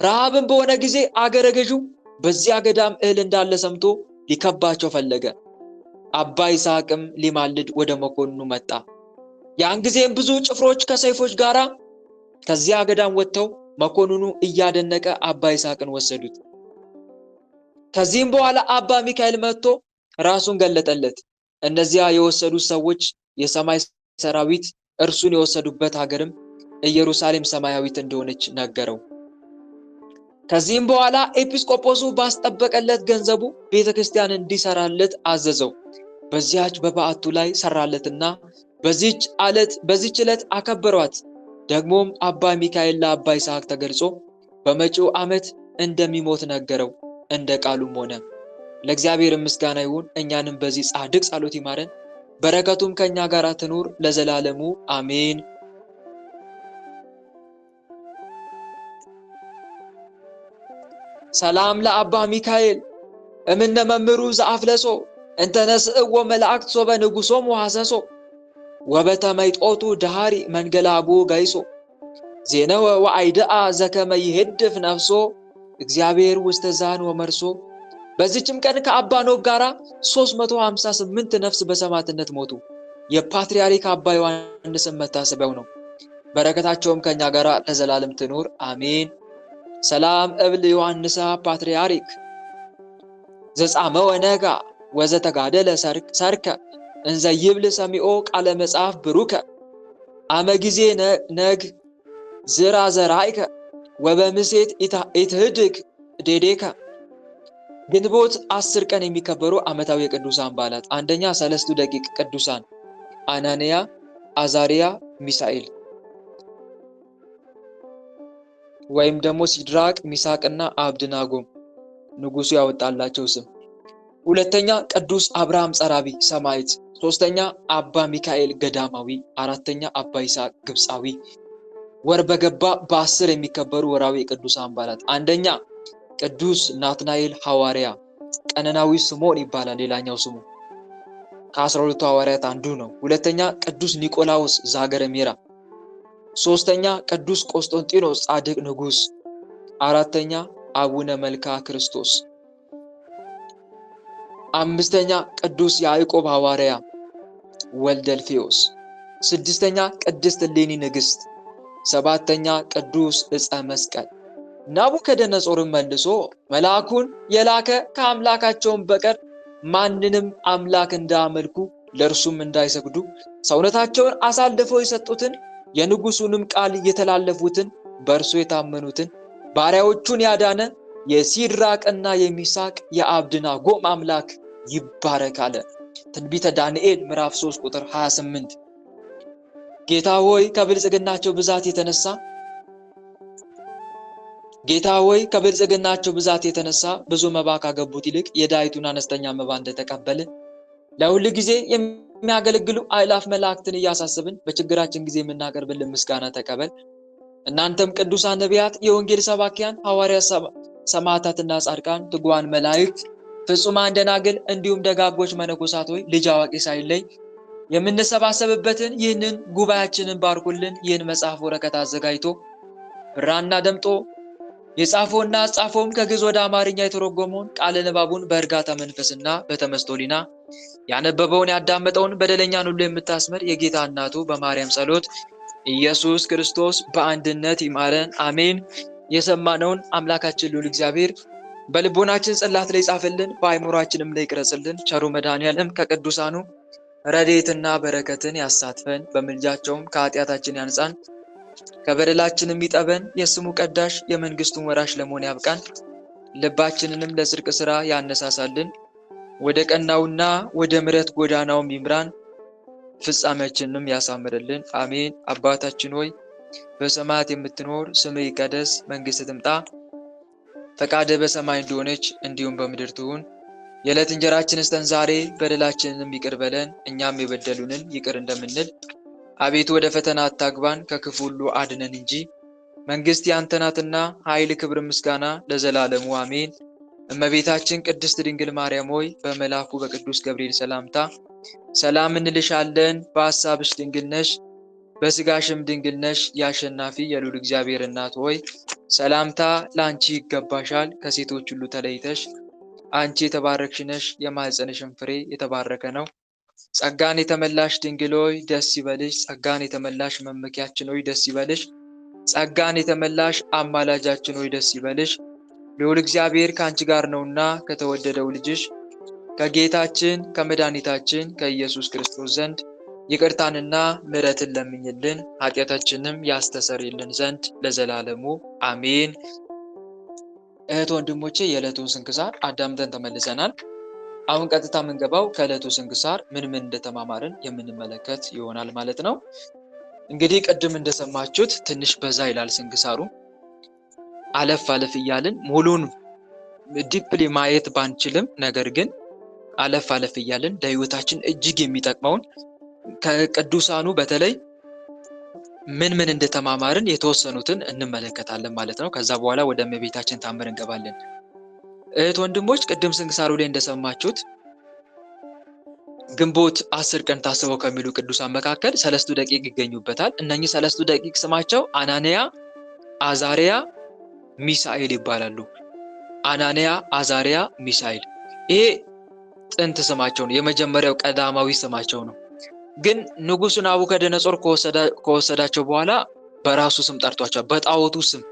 ረሃብም በሆነ ጊዜ አገረ ገዢው በዚያ ገዳም እህል እንዳለ ሰምቶ ሊከባቸው ፈለገ። አባ ይስሐቅም ሊማልድ ወደ መኮንኑ መጣ። ያን ጊዜም ብዙ ጭፍሮች ከሰይፎች ጋር ከዚያ ገዳም ወጥተው መኮንኑ እያደነቀ አባ ይስሐቅን ወሰዱት። ከዚህም በኋላ አባ ሚካኤል መጥቶ ራሱን ገለጠለት። እነዚያ የወሰዱት ሰዎች የሰማይ ሰራዊት፣ እርሱን የወሰዱበት ሀገርም ኢየሩሳሌም ሰማያዊት እንደሆነች ነገረው። ከዚህም በኋላ ኤጲስቆጶሱ ባስጠበቀለት ገንዘቡ ቤተክርስቲያን እንዲሰራለት አዘዘው። በዚያች በበዓቱ ላይ ሰራለትና በዚህች ዕለት አከበሯት። ደግሞም አባ ሚካኤል ለአባ ይስሐቅ ተገልጾ በመጪው ዓመት እንደሚሞት ነገረው። እንደ ቃሉም ሆነ። ለእግዚአብሔር ምስጋና ይሁን። እኛንም በዚህ ጻድቅ ጸሎት ይማረን፣ በረከቱም ከኛ ጋር ትኑር ለዘላለሙ አሜን። ሰላም ለአባ ሚካኤል እምነ መምህሩ ዘአፍለሶ እንተነስእዎ መላእክት ሶበ ንጉሶም ወሐሰሶ ወበተመይጦቱ ዳሃሪ መንገላጉ ጋይሶ ዜነወ ወአይደአ ዘከመ ይሄድፍ ነፍሶ እግዚአብሔር ውስተ ዛን ወመርሶ። በዚህችም ቀን ከአባ ኖብ ጋራ 358 ነፍስ በሰማዕትነት ሞቱ። የፓትርያርክ አባ ዮሐንስን መታሰቢያው ነው። በረከታቸውም ከኛ ጋር ለዘላለም ትኑር አሜን። ሰላም እብል ዮሐንስ ፓትርያርክ ዘጻመ ወነጋ ወዘተጋደለ ሰርከ እንዘ ይብል ሰሚኦ ቃለ መጽሐፍ ብሩከ አመ ጊዜ ነግ ዝራ ዘራይከ ወበምሴት ኢትህድግ ዴዴከ። ግንቦት 10 ቀን የሚከበሩ ዓመታዊ የቅዱሳን በዓላት፣ አንደኛ ሰለስቱ ደቂቅ ቅዱሳን አናንያ፣ አዛሪያ፣ ሚሳኤል ወይም ደግሞ ሲድራቅ፣ ሚሳቅና አብድናጎም ንጉሱ ያወጣላቸው ስም። ሁለተኛ ቅዱስ አብርሃም ጸራቢ ሰማዕት። ሶስተኛ አባ ሚካኤል ገዳማዊ። አራተኛ አባ ይስሐቅ ግብፃዊ። ወር በገባ በ10 የሚከበሩ ወራዊ የቅዱሳን በዓላት፣ አንደኛ ቅዱስ ናትናኤል ሐዋርያ ቀነናዊ ስምዖን ይባላል ሌላኛው ስሙ፣ ከ12ቱ ሐዋርያት አንዱ ነው። ሁለተኛ ቅዱስ ኒቆላዎስ ዘሀገረ ሜራ። ሶስተኛ ቅዱስ ቆስጠንጢኖስ ጻድቅ ንጉስ። አራተኛ አቡነ መልክዓ ክርስቶስ። አምስተኛ ቅዱስ ያዕቆብ ሐዋርያ ወልደልፌዎስ። ስድስተኛ ቅድስት እሌኒ ንግስት። ሰባተኛ ቅዱስ ዕፀ መስቀል። ናቡከደነጾርን መልሶ መልአኩን የላከ ከአምላካቸውን በቀር ማንንም አምላክ እንዳያመልኩ ለእርሱም እንዳይሰግዱ ሰውነታቸውን አሳልፈው የሰጡትን የንጉሱንም ቃል የተላለፉትን በእርሱ የታመኑትን ባሪያዎቹን ያዳነ የሲድራቅና የሚሳቅ የአብድናጎም አምላክ ይባረክ አለ። ትንቢተ ዳንኤል ምዕራፍ 3 ቁጥር 28። ጌታ ሆይ ከብልጽግናቸው ብዛት የተነሳ ብዙ መባ ካገቡት ይልቅ የዳይቱን አነስተኛ መባ እንደተቀበለ ለሁል ጊዜ የሚያገለግሉ አእላፍ መላእክትን እያሳሰብን በችግራችን ጊዜ የምናቀርብልን ምስጋና ተቀበል። እናንተም ቅዱሳን ነቢያት፣ የወንጌል ሰባኪያን ሐዋርያት፣ ሰማዕታትና ጻድቃን፣ ትጉሃን መላእክት፣ ፍጹማን ደናግል እንዲሁም ደጋጎች መነኮሳት ሆይ ልጅ አዋቂ ሳይለይ የምንሰባሰብበትን ይህንን ጉባኤያችንን ባርኩልን። ይህን መጽሐፍ ወረቀት አዘጋጅቶ ብራና ደምጦ የጻፈውና አጻፈውም ከግዕዝ ወደ አማርኛ የተረጎመውን ቃለ ንባቡን በእርጋታ መንፈስና በተመስጦ ሊና ያነበበውን ያዳመጠውን በደለኛን ሁሉ የምታስምር የጌታ እናቱ በማርያም ጸሎት ኢየሱስ ክርስቶስ በአንድነት ይማረን አሜን። የሰማነውን አምላካችን ልዑል እግዚአብሔር በልቦናችን ጽላት ላይ ጻፍልን፣ በአእምሮአችንም ላይ ይቅረጽልን። ቸሩ መድኃኔዓለም ከቅዱሳኑ ረድኤትና በረከትን ያሳትፈን፣ በምልጃቸውም ከኃጢአታችን ያንጻን፣ ከበደላችንም ይጠበን። የስሙ ቀዳሽ የመንግስቱን ወራሽ ለመሆን ያብቃን። ልባችንንም ለጽድቅ ሥራ ያነሳሳልን፣ ወደ ቀናውና ወደ ምሕረት ጎዳናውም ይምራን፣ ፍጻሜያችንንም ያሳምርልን አሜን። አባታችን ሆይ በሰማያት የምትኖር ስምህ ይቀደስ፣ መንግስትህ ትምጣ፣ ፈቃድህ በሰማይ እንደሆነች እንዲሁም በምድር ትሁን። የዕለት እንጀራችንን ስጠን ዛሬ፣ በደላችንንም ይቅር በለን እኛም የበደሉንን ይቅር እንደምንል። አቤቱ ወደ ፈተና አታግባን ከክፉ ሁሉ አድነን እንጂ መንግስት ያንተ ናትና ኃይል፣ ክብር፣ ምስጋና ለዘላለሙ አሜን። እመቤታችን ቅድስት ድንግል ማርያም ሆይ በመልአኩ በቅዱስ ገብርኤል ሰላምታ ሰላም እንልሻለን። በሐሳብሽ ድንግል ነሽ፣ በስጋሽም ድንግል ነሽ። የአሸናፊ የልዑል እግዚአብሔር እናት ሆይ ሰላምታ ለአንቺ ይገባሻል። ከሴቶች ሁሉ ተለይተሽ አንቺ የተባረክሽ ነሽ፣ የማኅፀንሽም ፍሬ የተባረከ ነው። ጸጋን የተመላሽ ድንግል ሆይ ደስ ይበልሽ። ጸጋን የተመላሽ መመኪያችን ሆይ ደስ ይበልሽ። ጸጋን የተመላሽ አማላጃችን ሆይ ደስ ይበልሽ። ልዑል እግዚአብሔር ከአንቺ ጋር ነውና ከተወደደው ልጅሽ ከጌታችን ከመድኃኒታችን ከኢየሱስ ክርስቶስ ዘንድ ይቅርታንና ምሕረትን ለምኝልን ኃጢአታችንም ያስተሰርይልን ዘንድ ለዘላለሙ አሜን። እህት ወንድሞቼ የዕለቱን ስንክሳር አዳምጠን ተመልሰናል። አሁን ቀጥታ የምንገባው ከዕለቱ ስንክሳር ምን እንደተማማርን የምንመለከት ይሆናል ማለት ነው። እንግዲህ ቅድም እንደሰማችሁት ትንሽ በዛ ይላል ስንክሳሩ። አለፍ እያልን ሙሉን ዲፕሊ ማየት ባንችልም ነገር ግን አለፍ እያልን ለሕይወታችን እጅግ የሚጠቅመውን ከቅዱሳኑ በተለይ ምን እንደተማማርን የተወሰኑትን እንመለከታለን ማለት ነው። ከዛ በኋላ ወደ እመቤታችን ታምር እንገባለን። እህት ወንድሞች ቅድም ስንክሳሩ ላይ እንደሰማችሁት ግንቦት 10 ቀን ታስበው ከሚሉ ቅዱሳን መካከል ሰለስቱ ደቂቅ ይገኙበታል። እነኚህ ሰለስቱ ደቂቅ ስማቸው አናንያ፣ አዛሪያ፣ ሚሳኤል ይባላሉ። አናንያ፣ አዛሪያ፣ ሚሳኤል ይሄ ጥንት ስማቸው ነው። የመጀመሪያው ቀዳማዊ ስማቸው ነው። ግን ንጉሡ ናቡከደነጾር ከወሰዳቸው በኋላ በራሱ ስም ጠርቷቸዋል። በጣዖቱ ስም፣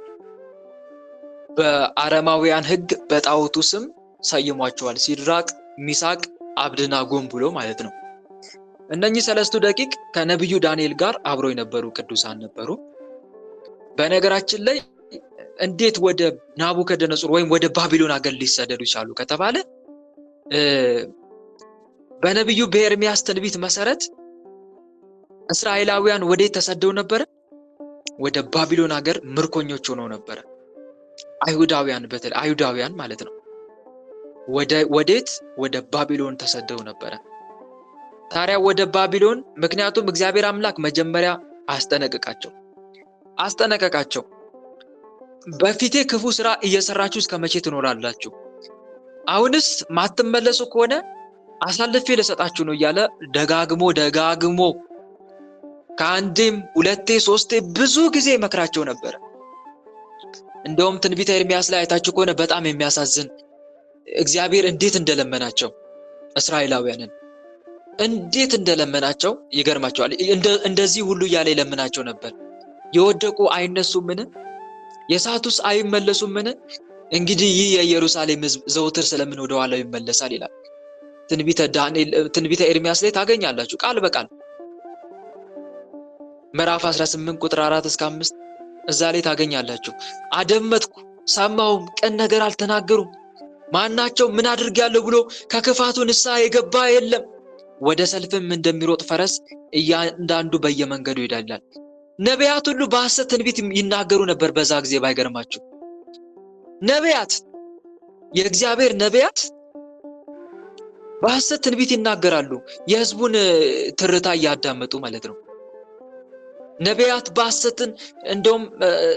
በአረማውያን ሕግ በጣዖቱ ስም ሰይሟቸዋል። ሲድራቅ፣ ሚሳቅ፣ አብድናጎም ብሎ ማለት ነው። እነኚህ ሰለስቱ ደቂቅ ከነቢዩ ዳንኤል ጋር አብረው የነበሩ ቅዱሳን ነበሩ። በነገራችን ላይ እንዴት ወደ ናቡከደነጾር ወይም ወደ ባቢሎን ሀገር ሊሰደዱ ይቻሉ ከተባለ በነቢዩ በኤርምያስ ትንቢት መሰረት እስራኤላውያን ወዴት ተሰደው ነበረ? ወደ ባቢሎን ሀገር ምርኮኞች ሆነው ነበረ። አይሁዳውያን፣ በተለይ አይሁዳውያን ማለት ነው። ወዴት? ወደ ባቢሎን ተሰደው ነበረ። ታዲያ ወደ ባቢሎን ምክንያቱም እግዚአብሔር አምላክ መጀመሪያ አስጠነቀቃቸው። በፊቴ ክፉ ስራ እየሰራችሁ እስከ መቼ ትኖራላችሁ? አሁንስ ማትመለሱ ከሆነ አሳልፌ ልሰጣችሁ ነው እያለ ደጋግሞ ከአንዴም ሁለቴ ሶስቴ ብዙ ጊዜ መክራቸው ነበረ። እንደውም ትንቢተ ኤርምያስ ላይ አይታችሁ ከሆነ በጣም የሚያሳዝን እግዚአብሔር እንዴት እንደለመናቸው እስራኤላውያንን እንዴት እንደለመናቸው ይገርማቸዋል። እንደዚህ ሁሉ እያለ ይለምናቸው ነበር። የወደቁ አይነሱምን? የሳቱስ አይመለሱምን? እንግዲህ ይህ የኢየሩሳሌም ሕዝብ ዘውትር ስለምን ወደ ኋላው ይመለሳል ይላል ትንቢተ ኤርምያስ ላይ ታገኛላችሁ ቃል በቃል ምዕራፍ 18 ቁጥር 4 እስከ 5 እዛ ላይ ታገኛላችሁ። አደመጥኩ ሰማሁም፣ ቅን ነገር አልተናገሩም። ማናቸው ምን አድርጌያለሁ ብሎ ከክፋቱ ንስሐ የገባ የለም። ወደ ሰልፍም እንደሚሮጥ ፈረስ እያንዳንዱ በየመንገዱ ይሄዳል። ነቢያት ሁሉ በሐሰት ትንቢት ይናገሩ ነበር በዛ ጊዜ። ባይገርማችሁ ነቢያት፣ የእግዚአብሔር ነቢያት በሐሰት ትንቢት ይናገራሉ፣ የሕዝቡን ትርታ እያዳመጡ ማለት ነው። ነቢያት በሐሰትን እንደውም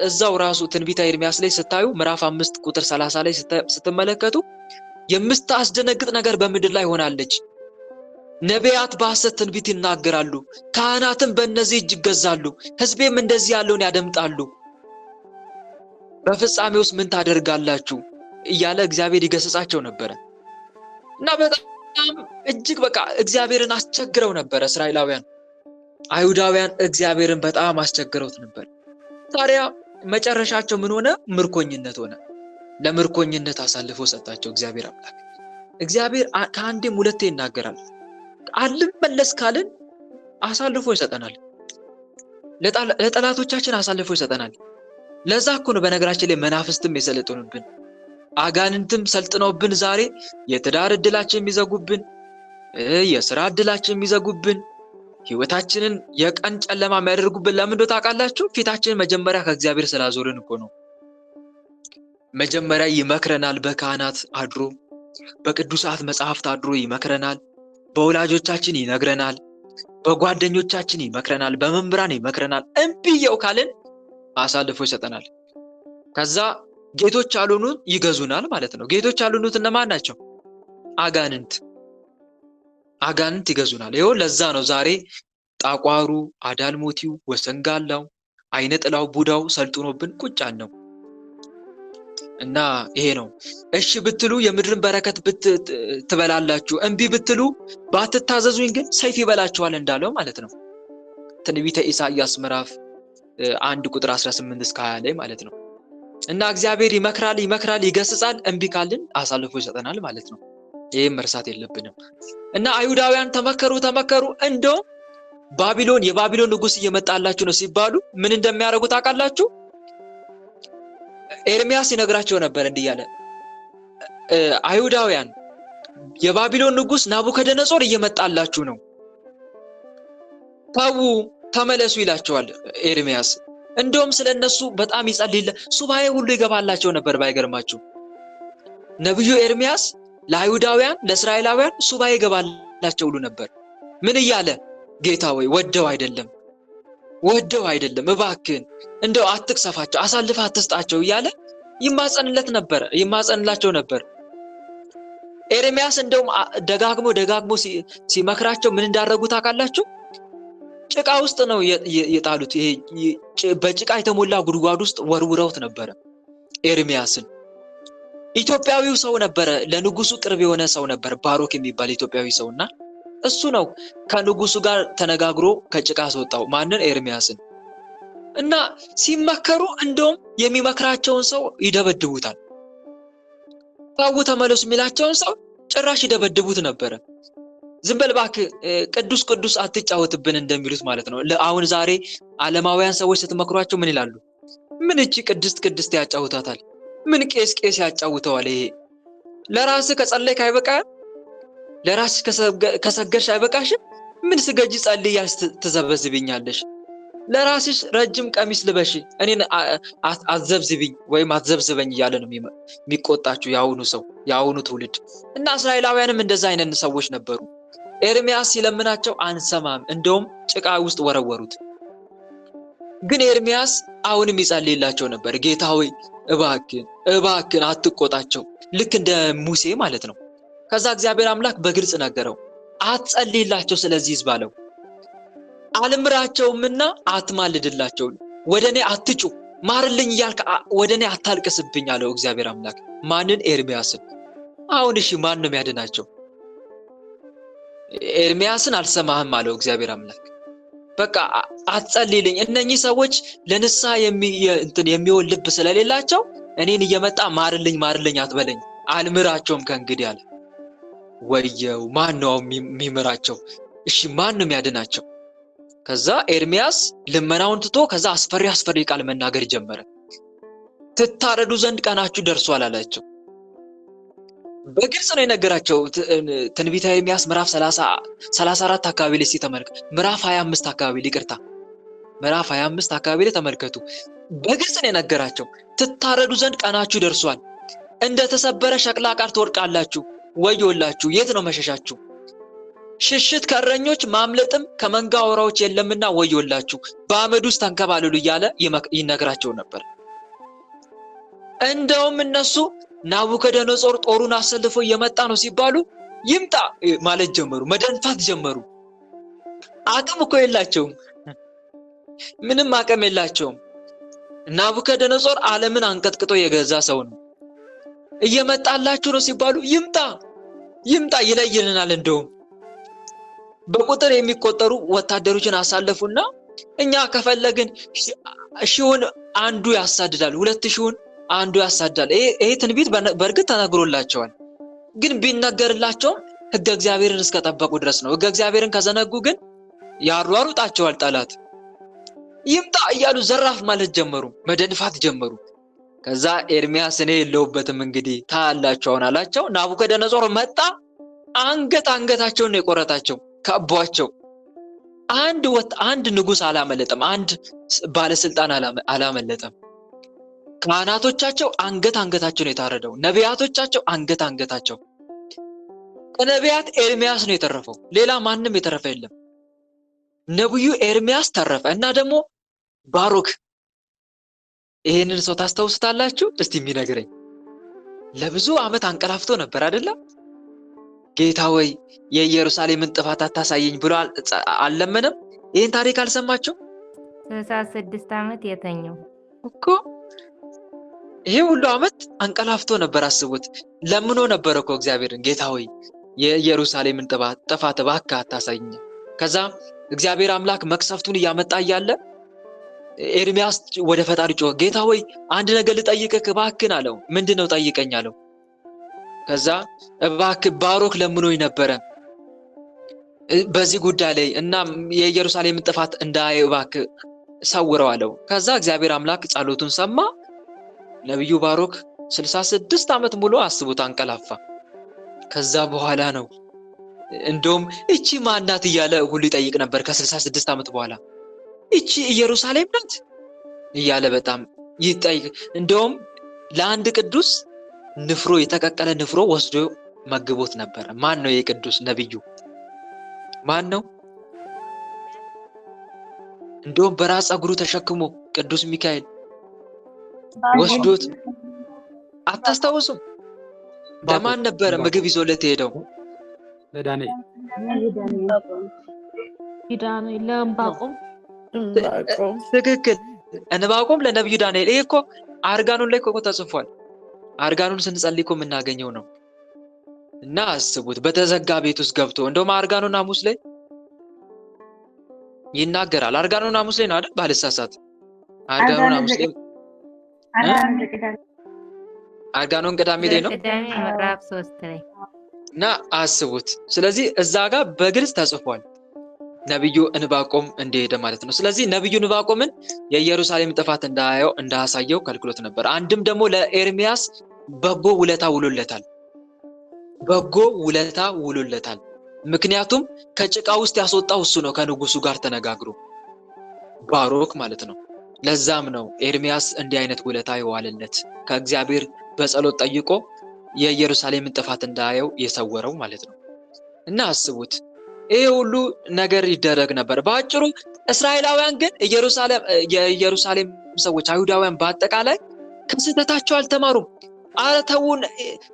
እዛው ራሱ ትንቢተ ኤርምያስ ላይ ስታዩ ምዕራፍ 5 ቁጥር 30 ላይ ስትመለከቱ የምታስደነግጥ ነገር በምድር ላይ ሆናለች። ነቢያት በሐሰት ትንቢት ይናገራሉ፣ ካህናትም በእነዚህ እጅ ይገዛሉ፣ ሕዝቤም እንደዚህ ያለውን ያደምጣሉ። በፍጻሜውስ ምን ታደርጋላችሁ እያለ እግዚአብሔር ይገስጻቸው ነበረ እና በጣም እጅግ በቃ እግዚአብሔርን አስቸግረው ነበረ እስራኤላውያን። አይሁዳውያን እግዚአብሔርን በጣም አስቸግረውት ነበር። ታዲያ መጨረሻቸው ምን ሆነ? ምርኮኝነት ሆነ። ለምርኮኝነት አሳልፎ ሰጣቸው እግዚአብሔር አምላክ። እግዚአብሔር ከአንዴም ሁለቴ ይናገራል። አልመለስ ካልን አሳልፎ ይሰጠናል፣ ለጠላቶቻችን አሳልፎ ይሰጠናል። ለዛ እኮ ነው በነገራችን ላይ መናፍስትም የሰለጠኑብን፣ አጋንንትም ሰልጥነውብን ዛሬ የትዳር ዕድላችን የሚዘጉብን፣ የሥራ ዕድላችን የሚዘጉብን፣ ህይወታችንን የቀን ጨለማ የሚያደርጉብን። ለምን እንደው ታውቃላችሁ? ፊታችንን መጀመሪያ ከእግዚአብሔር ስላዞርን እኮ ነው። መጀመሪያ ይመክረናል፣ በካህናት አድሮ በቅዱሳት መጽሐፍት አድሮ ይመክረናል። በወላጆቻችን ይነግረናል፣ በጓደኞቻችን ይመክረናል፣ በመምህራን ይመክረናል። እምቢየው ካልን አሳልፎ ይሰጠናል። ከዛ ጌቶች ያልሆኑት ይገዙናል ማለት ነው። ጌቶች ያልሆኑት እነማን ናቸው? አጋንንት ይገዙናል። ይኸው ለዛ ነው ዛሬ ጣቋሩ፣ አዳልሞቲው፣ ወሰንጋላው፣ አይነ ጥላው፣ ቡዳው ሰልጥኖብን ቁጭ ያልነው እና ይሄ ነው። እሺ ብትሉ የምድርን በረከት ትበላላችሁ፣ እምቢ ብትሉ ባትታዘዙኝ ግን ሰይፍ ይበላችኋል እንዳለው ማለት ነው። ትንቢተ ኢሳይያስ ምዕራፍ 1 ቁጥር 18 እስከ 20 ላይ ማለት ነው። እና እግዚአብሔር ይመክራል፣ ይገስጻል። እምቢ ካልን አሳልፎ ይሰጠናል ማለት ነው። ይሄን መርሳት የለብንም። እና አይሁዳውያን ተመከሩ። እንደው የባቢሎን ንጉስ እየመጣላችሁ ነው ሲባሉ ምን እንደሚያደርጉ ታውቃላችሁ? ኤርምያስ ይነግራቸው ነበር እንዲህ ያለ፣ አይሁዳውያን የባቢሎን ንጉስ ናቡከደነጾር እየመጣላችሁ ነው፣ ተመለሱ ይላቸዋል ኤርምያስ። እንደውም ስለነሱ በጣም ይጸልይ፣ ሱባኤ ሁሉ ይገባላቸው ነበር። ባይገርማችሁ ነብዩ ኤርምያስ ለአይሁዳውያን ለእስራኤላውያን ሱባኤ ይገባላቸው ሁሉ ነበር። ምን እያለ? ጌታ ወይ ወደው አይደለም እባክህን እንደው አትቅሰፋቸው፣ አሳልፈህ አትስጣቸው እያለ ይማጸንላቸው ነበር። ኤርሚያስ እንደውም ደጋግሞ ሲመክራቸው ምን እንዳደረጉ ታውቃላችሁ? ጭቃ ውስጥ ነው የጣሉት። ይሄ በጭቃ የተሞላ ጉድጓድ ውስጥ ወርውረውት ነበረ ኤርሚያስን። ኢትዮጵያዊው ሰው ነበረ፣ ለንጉሱ ቅርብ የሆነ ሰው ነበር፣ ባሮክ የሚባል ኢትዮጵያዊ ሰውና እሱ ነው ከንጉሱ ጋር ተነጋግሮ ከጭቃ አስወጣው። ማንን? ኤርሚያስን። እና ሲመከሩ እንደውም የሚመክራቸውን ሰው ይደበድቡታል። ታው ተመለሱ የሚላቸውን ሰው ጭራሽ ይደበድቡት ነበረ። ዝም በል እባክህ ቅዱስ ቅዱስ አትጫወትብን እንደሚሉት ማለት ነው። አሁን ዛሬ ዓለማውያን ሰዎች ስትመክሯቸው ምን ይላሉ? ምን እቺ ቅድስት ያጫውታታል? ምን ቄስ ያጫውተዋል? ይሄ ለራስህ ከጸለይክ አይበቃም? ለራስህ ከሰገድሽ አይበቃሽም? ምን ስገጂ ጸልያሽ ትዘበዝብኛለሽ? ለራስሽ ረጅም ቀሚስ ልበሽ፣ እኔን አትዘብዝብኝ ወይም አትዘብዝበኝ እያለ ነው የሚቆጣችሁ የአሁኑ ትውልድ። እና እስራኤላውያንም እንደዛ አይነት ሰዎች ነበሩ። ኤርሚያስ ሲለምናቸው አንሰማም፣ እንደውም ጭቃ ውስጥ ወረወሩት። ግን ኤርሚያስ አሁንም ይጸልይላቸው ነበር። ጌታ ሆይ እባክን አትቆጣቸው፣ ልክ እንደ ሙሴ ማለት ነው። ከዛ እግዚአብሔር አምላክ በግልጽ ነገረው፣ አትጸልይላቸው ስለዚህ ሕዝብ አለው። አልምራቸውምና አትማልድላቸው፣ ወደኔ አትጩ፣ ማርልኝ እያልክ ወደኔ አታልቅስብኝ አለው እግዚአብሔር አምላክ። ማንን? ኤርሚያስን። አሁን እሺ ማን ነው የሚያድናቸው? ኤርሚያስን አልሰማህም አለው እግዚአብሔር አምላክ። በቃ አትጸልይልኝ፣ እነኚህ ሰዎች ለንስሐ የሚሆን ልብ ስለሌላቸው እኔን እየመጣ ማርልኝ አትበለኝ፣ አልምራቸውም ከእንግዲህ አለ። ወየው! ማን ነው የሚምራቸው? እሺ ማን ነው የሚያድናቸው? ከዛ ኤርሚያስ ልመናውን ትቶ ከዛ አስፈሪ ቃል መናገር ጀመረ። ትታረዱ ዘንድ ቀናችሁ ደርሷል አላቸው። በግልጽ ነው የነገራቸው። ትንቢተ ኤርሚያስ ምዕራፍ 34 አካባቢ ላይ ሲተመልከቱ፣ ምዕራፍ 25 አካባቢ ይቅርታ፣ ምዕራፍ 25 አካባቢ ላይ ተመልከቱ። በግልጽ ነው የነገራቸው። ትታረዱ ዘንድ ቀናችሁ ደርሷል፣ እንደተሰበረ ሸክላ ዕቃ ትወድቃላችሁ፣ ወዮላችሁ! የት ነው መሸሻችሁ? ሽሽት ከእረኞች ማምለጥም ከመንጋ አውራዎች የለምና ወዮላችሁ! በአመድ ውስጥ ተንከባለሉ እያለ ይነግራቸው ነበር። እንደውም እነሱ ናቡከደነጾር ጦሩን አሰልፎ እየመጣ ነው ሲባሉ ይምጣ ማለት ጀመሩ፣ መደንፋት ጀመሩ። አቅም እኮ የላቸውም፣ ምንም አቅም የላቸውም። ናቡከደነጾር ዓለምን አንቀጥቅጦ የገዛ ሰው ነው። እየመጣላችሁ ነው ሲባሉ ይምጣ ይለይልናል። እንደውም በቁጥር የሚቆጠሩ ወታደሮችን አሳለፉና እኛ ከፈለግን 1000 አንዱ ያሳድዳል፣ 2000 አንዱ ያሳድዳል። ይሄ ትንቢት በእርግጥ ተነግሮላቸዋል። ግን ቢነገርላቸውም ሕገ እግዚአብሔርን እስከጠበቁ ድረስ ነው። ሕገ እግዚአብሔርን ከዘነጉ ግን ያሯሩጣቸዋል ጠላት። ይምጣ እያሉ ዘራፍ ማለት ጀመሩ፣ መደንፋት ጀመሩ። ከዛ ኤርሚያስ እኔ የለሁበትም እንግዲህ ታያላችሁ አሁን አላቸው። ናቡከደነጾር መጣ፣ አንገታቸውን ነው የቆረጣቸው፣ ከቧቸው። አንድ ንጉሥ አላመለጠም፣ አንድ ባለስልጣን አላመለጠም። ካህናቶቻቸው አንገታቸው ነው የታረደው፣ ነቢያቶቻቸው አንገታቸው። ከነቢያት ኤርሚያስ ነው የተረፈው፣ ሌላ ማንም የተረፈ የለም። ነብዩ ኤርሚያስ ተረፈ እና ደግሞ ባሮክ። ይሄንን ሰው ታስታውስታላችሁ? እስቲ የሚነግረኝ። ለብዙ ዓመት አንቀላፍቶ ነበር አይደለም? ጌታ ወይ የኢየሩሳሌምን ጥፋት አታሳየኝ ብሎ አልለመነም? ይሄን ታሪክ አልሰማችሁ? 66 ዓመት የተኛው እኮ ይሄ ሁሉ ዓመት አንቀላፍቶ ነበር። አስቡት። ለምኖ ነበር እኮ እግዚአብሔርን፣ ጌታ ወይ የኢየሩሳሌምን ጥፋት እባክህ አታሳየኝ። ከዛ እግዚአብሔር አምላክ መቅሰፍቱን እያመጣ እያለ ኤርሚያስ ወደ ፈጣሪ ጮኸ። ጌታ ወይ አንድ ነገር ልጠይቅህ እባክህን አለው። ምንድነው? ጠይቀኝ አለው። ከዛ እባክህ ባሮክ ለምኖኝ ነበረ በዚህ ጉዳይ ላይ እና የኢየሩሳሌምን ጥፋት እንዳይ እባክህ ሰውረው አለው። ከዛ እግዚአብሔር አምላክ ጸሎቱን ሰማ። ነብዩ ባሮክ 66 ዓመት ሙሉ አስቡት አንቀላፋ። ከዛ በኋላ ነው እንደውም እቺ ማናት እያለ ሁሉ ይጠይቅ ነበር። ከ66 ዓመት በኋላ እቺ ኢየሩሳሌም ናት እያለ በጣም ይጠይቅ። እንደውም ለአንድ ቅዱስ ንፍሮ፣ የተቀቀለ ንፍሮ ወስዶ መግቦት ነበር። ማን ነው የቅዱስ ነብዩ? ማን ነው? እንደውም በራስ ጸጉሩ ተሸክሞ ቅዱስ ሚካኤል ወስዶት። አታስታውሱም? ለማን ነበረ ምግብ ይዞለት ሄደው? ለዳንኤል ለዕንባቆም ትክክል። ዕንባቆም ለነብዩ ዳንኤል። ይሄ እኮ አርጋኖን ላይ እኮ ተጽፏል። አርጋኖን ስንጸልይ እኮ የምናገኘው ነው። እና አስቡት በተዘጋ ቤት ውስጥ ገብቶ እንደውም አርጋኖን ሐሙስ ላይ ይናገራል። አርጋኖን ሐሙስ ላይ ነው አይደል? ባልሳሳት አርጋኖን ሐሙስ ላይ አርጋኖን ቅዳሜ ላይ ነው። ቅዳሜ ምዕራፍ 3 ላይ እና አስቡት። ስለዚህ እዛ ጋር በግልጽ ተጽፏል ነብዩ ዕንባቆም እንደሄደ ማለት ነው። ስለዚህ ነብዩ ዕንባቆምን የኢየሩሳሌም ጥፋት እንዳያሳየው ከልክሎት ነበር። አንድም ደግሞ ለኤርሚያስ በጎ ውለታ ውሎለታል። በጎ ውለታ ውሎለታል። ምክንያቱም ከጭቃ ውስጥ ያስወጣው እሱ ነው፣ ከንጉሱ ጋር ተነጋግሮ ባሮክ ማለት ነው። ለዛም ነው ኤርሚያስ እንዲህ አይነት ውለታ ይዋለለት ከእግዚአብሔር በጸሎት ጠይቆ የኢየሩሳሌምን ጥፋት እንዳያየው የሰወረው ማለት ነው። እና አስቡት ይሄ ሁሉ ነገር ይደረግ ነበር። በአጭሩ እስራኤላውያን ግን የኢየሩሳሌም ሰዎች አይሁዳውያን በአጠቃላይ ከስህተታቸው አልተማሩም። አረተውን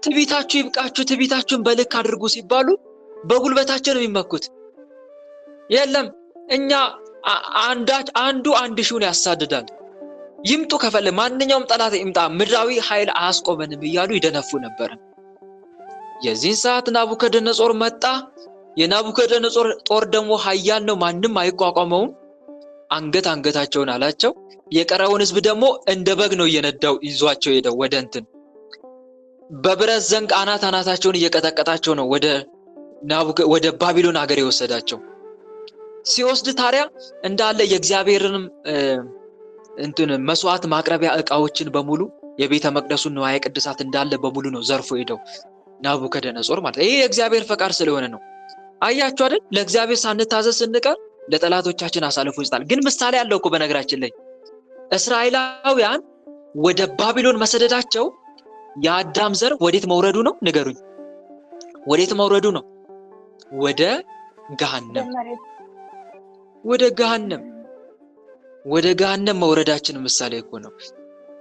ትዕቢታችሁ ይብቃችሁ፣ ትዕቢታችሁን በልክ አድርጉ ሲባሉ በጉልበታቸው ነው የሚመኩት። የለም እኛ አንዱ አንድ ሺውን ያሳድዳል፣ ይምጡ ከፈለ ማንኛውም ጠላት ይምጣ፣ ምድራዊ ኃይል አያስቆመንም እያሉ ይደነፉ ነበር። የዚህን ሰዓት ናቡከደነጾር መጣ። የናቡከደነጾር ጦር ደግሞ ኃያል ነው፣ ማንም አይቋቋመውም። አንገታቸውን አላቸው። የቀረውን ሕዝብ ደግሞ እንደ በግ ነው እየነዳው ይዟቸው ሄደው በብረት ዘንግ አናታቸውን እየቀጠቀጣቸው ነው ወደ ባቢሎን ሀገር የወሰዳቸው። ሲወስድ ታዲያ እንዳለ የእግዚአብሔርንም መስዋዕት ማቅረቢያ ዕቃዎችን በሙሉ የቤተ መቅደሱን ንዋየ ቅድሳት እንዳለ በሙሉ ነው ዘርፎ ሄደው ናቡከደነጾር ማለት። ይሄ የእግዚአብሔር ፈቃድ ስለሆነ ነው። አያችሁ አይደል? ለእግዚአብሔር ሳንታዘዝ ስንቀር ለጠላቶቻችን አሳልፎ ይሰጣል። ግን ምሳሌ ያለው እኮ በነገራችን ላይ እስራኤላውያን ወደ ባቢሎን መሰደዳቸው የአዳም ዘር ወዴት መውረዱ ነው? ንገሩኝ። ወዴት መውረዱ ነው? ወደ ገሃነም መውረዳችን ምሳሌ እኮ ነው።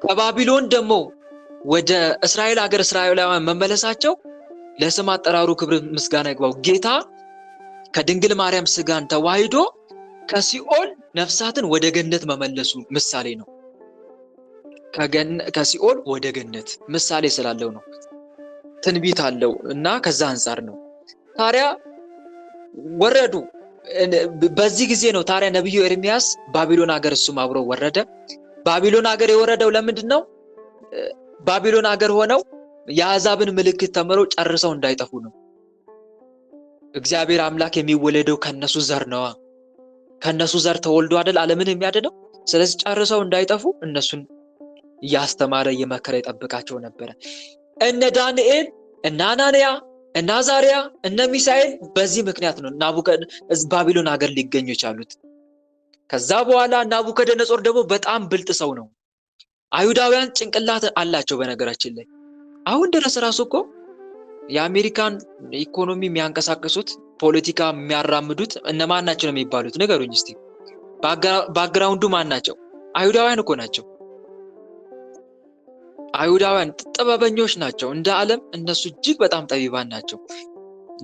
ከባቢሎን ደግሞ ወደ እስራኤል ሀገር እስራኤላውያን መመለሳቸው ለስም አጠራሩ ክብር ምስጋና ይግባው። ጌታ ከድንግል ማርያም ስጋን ተዋህዶ ከሲኦል ነፍሳትን ወደ ገነት መመለሱ ምሳሌ ነው። ከሲኦል ወደ ገነት ምሳሌ ስላለው ነው። ትንቢት አለው እና ከዛ አንፃር ነው። ታዲያ ወረዱ። በዚህ ጊዜ ነው ታዲያ ነብዩ ኤርሚያስ ባቢሎን ሀገር እሱም አብሮ ወረደ። ባቢሎን ሀገር የወረደው ለምንድን ነው? ባቢሎን ሀገር ሆነው የአሕዛብን ምልክት ተምረው ጨርሰው እንዳይጠፉ ነው። እግዚአብሔር አምላክ የሚወለደው ከነሱ ዘር ነው። ከነሱ ዘር ተወልዶ አይደል ዓለምን የሚያድነው። ስለዚህ ጨርሰው እንዳይጠፉ እነሱን እያስተማረ እየመከረ ይጠብቃቸው ነበረ። እነ ዳንኤል፣ እነ አናንያ፣ እነ አዛሪያ፣ እነ ሚሳኤል በዚህ ምክንያት ነው ባቢሎን ሀገር ሊገኙ የቻሉት። ከዛ በኋላ ናቡከደነጾር ደግሞ በጣም ብልጥ ሰው ነው። አይሁዳውያን ጭንቅላት አላቸው። በነገራችን ላይ አሁን ድረስ ራሱ እኮ የአሜሪካን ኢኮኖሚ የሚያንቀሳቅሱት ፖለቲካ የሚያራምዱት እነማን ናቸው ነው የሚባሉት? ንገሩኝ እስቲ። ባክግራውንዱ ማን ናቸው? አይሁዳውያን እኮ ናቸው። አይሁዳውያን ጥበበኞች ናቸው። እንደ ዓለም እነሱ እጅግ በጣም ጠቢባን ናቸው።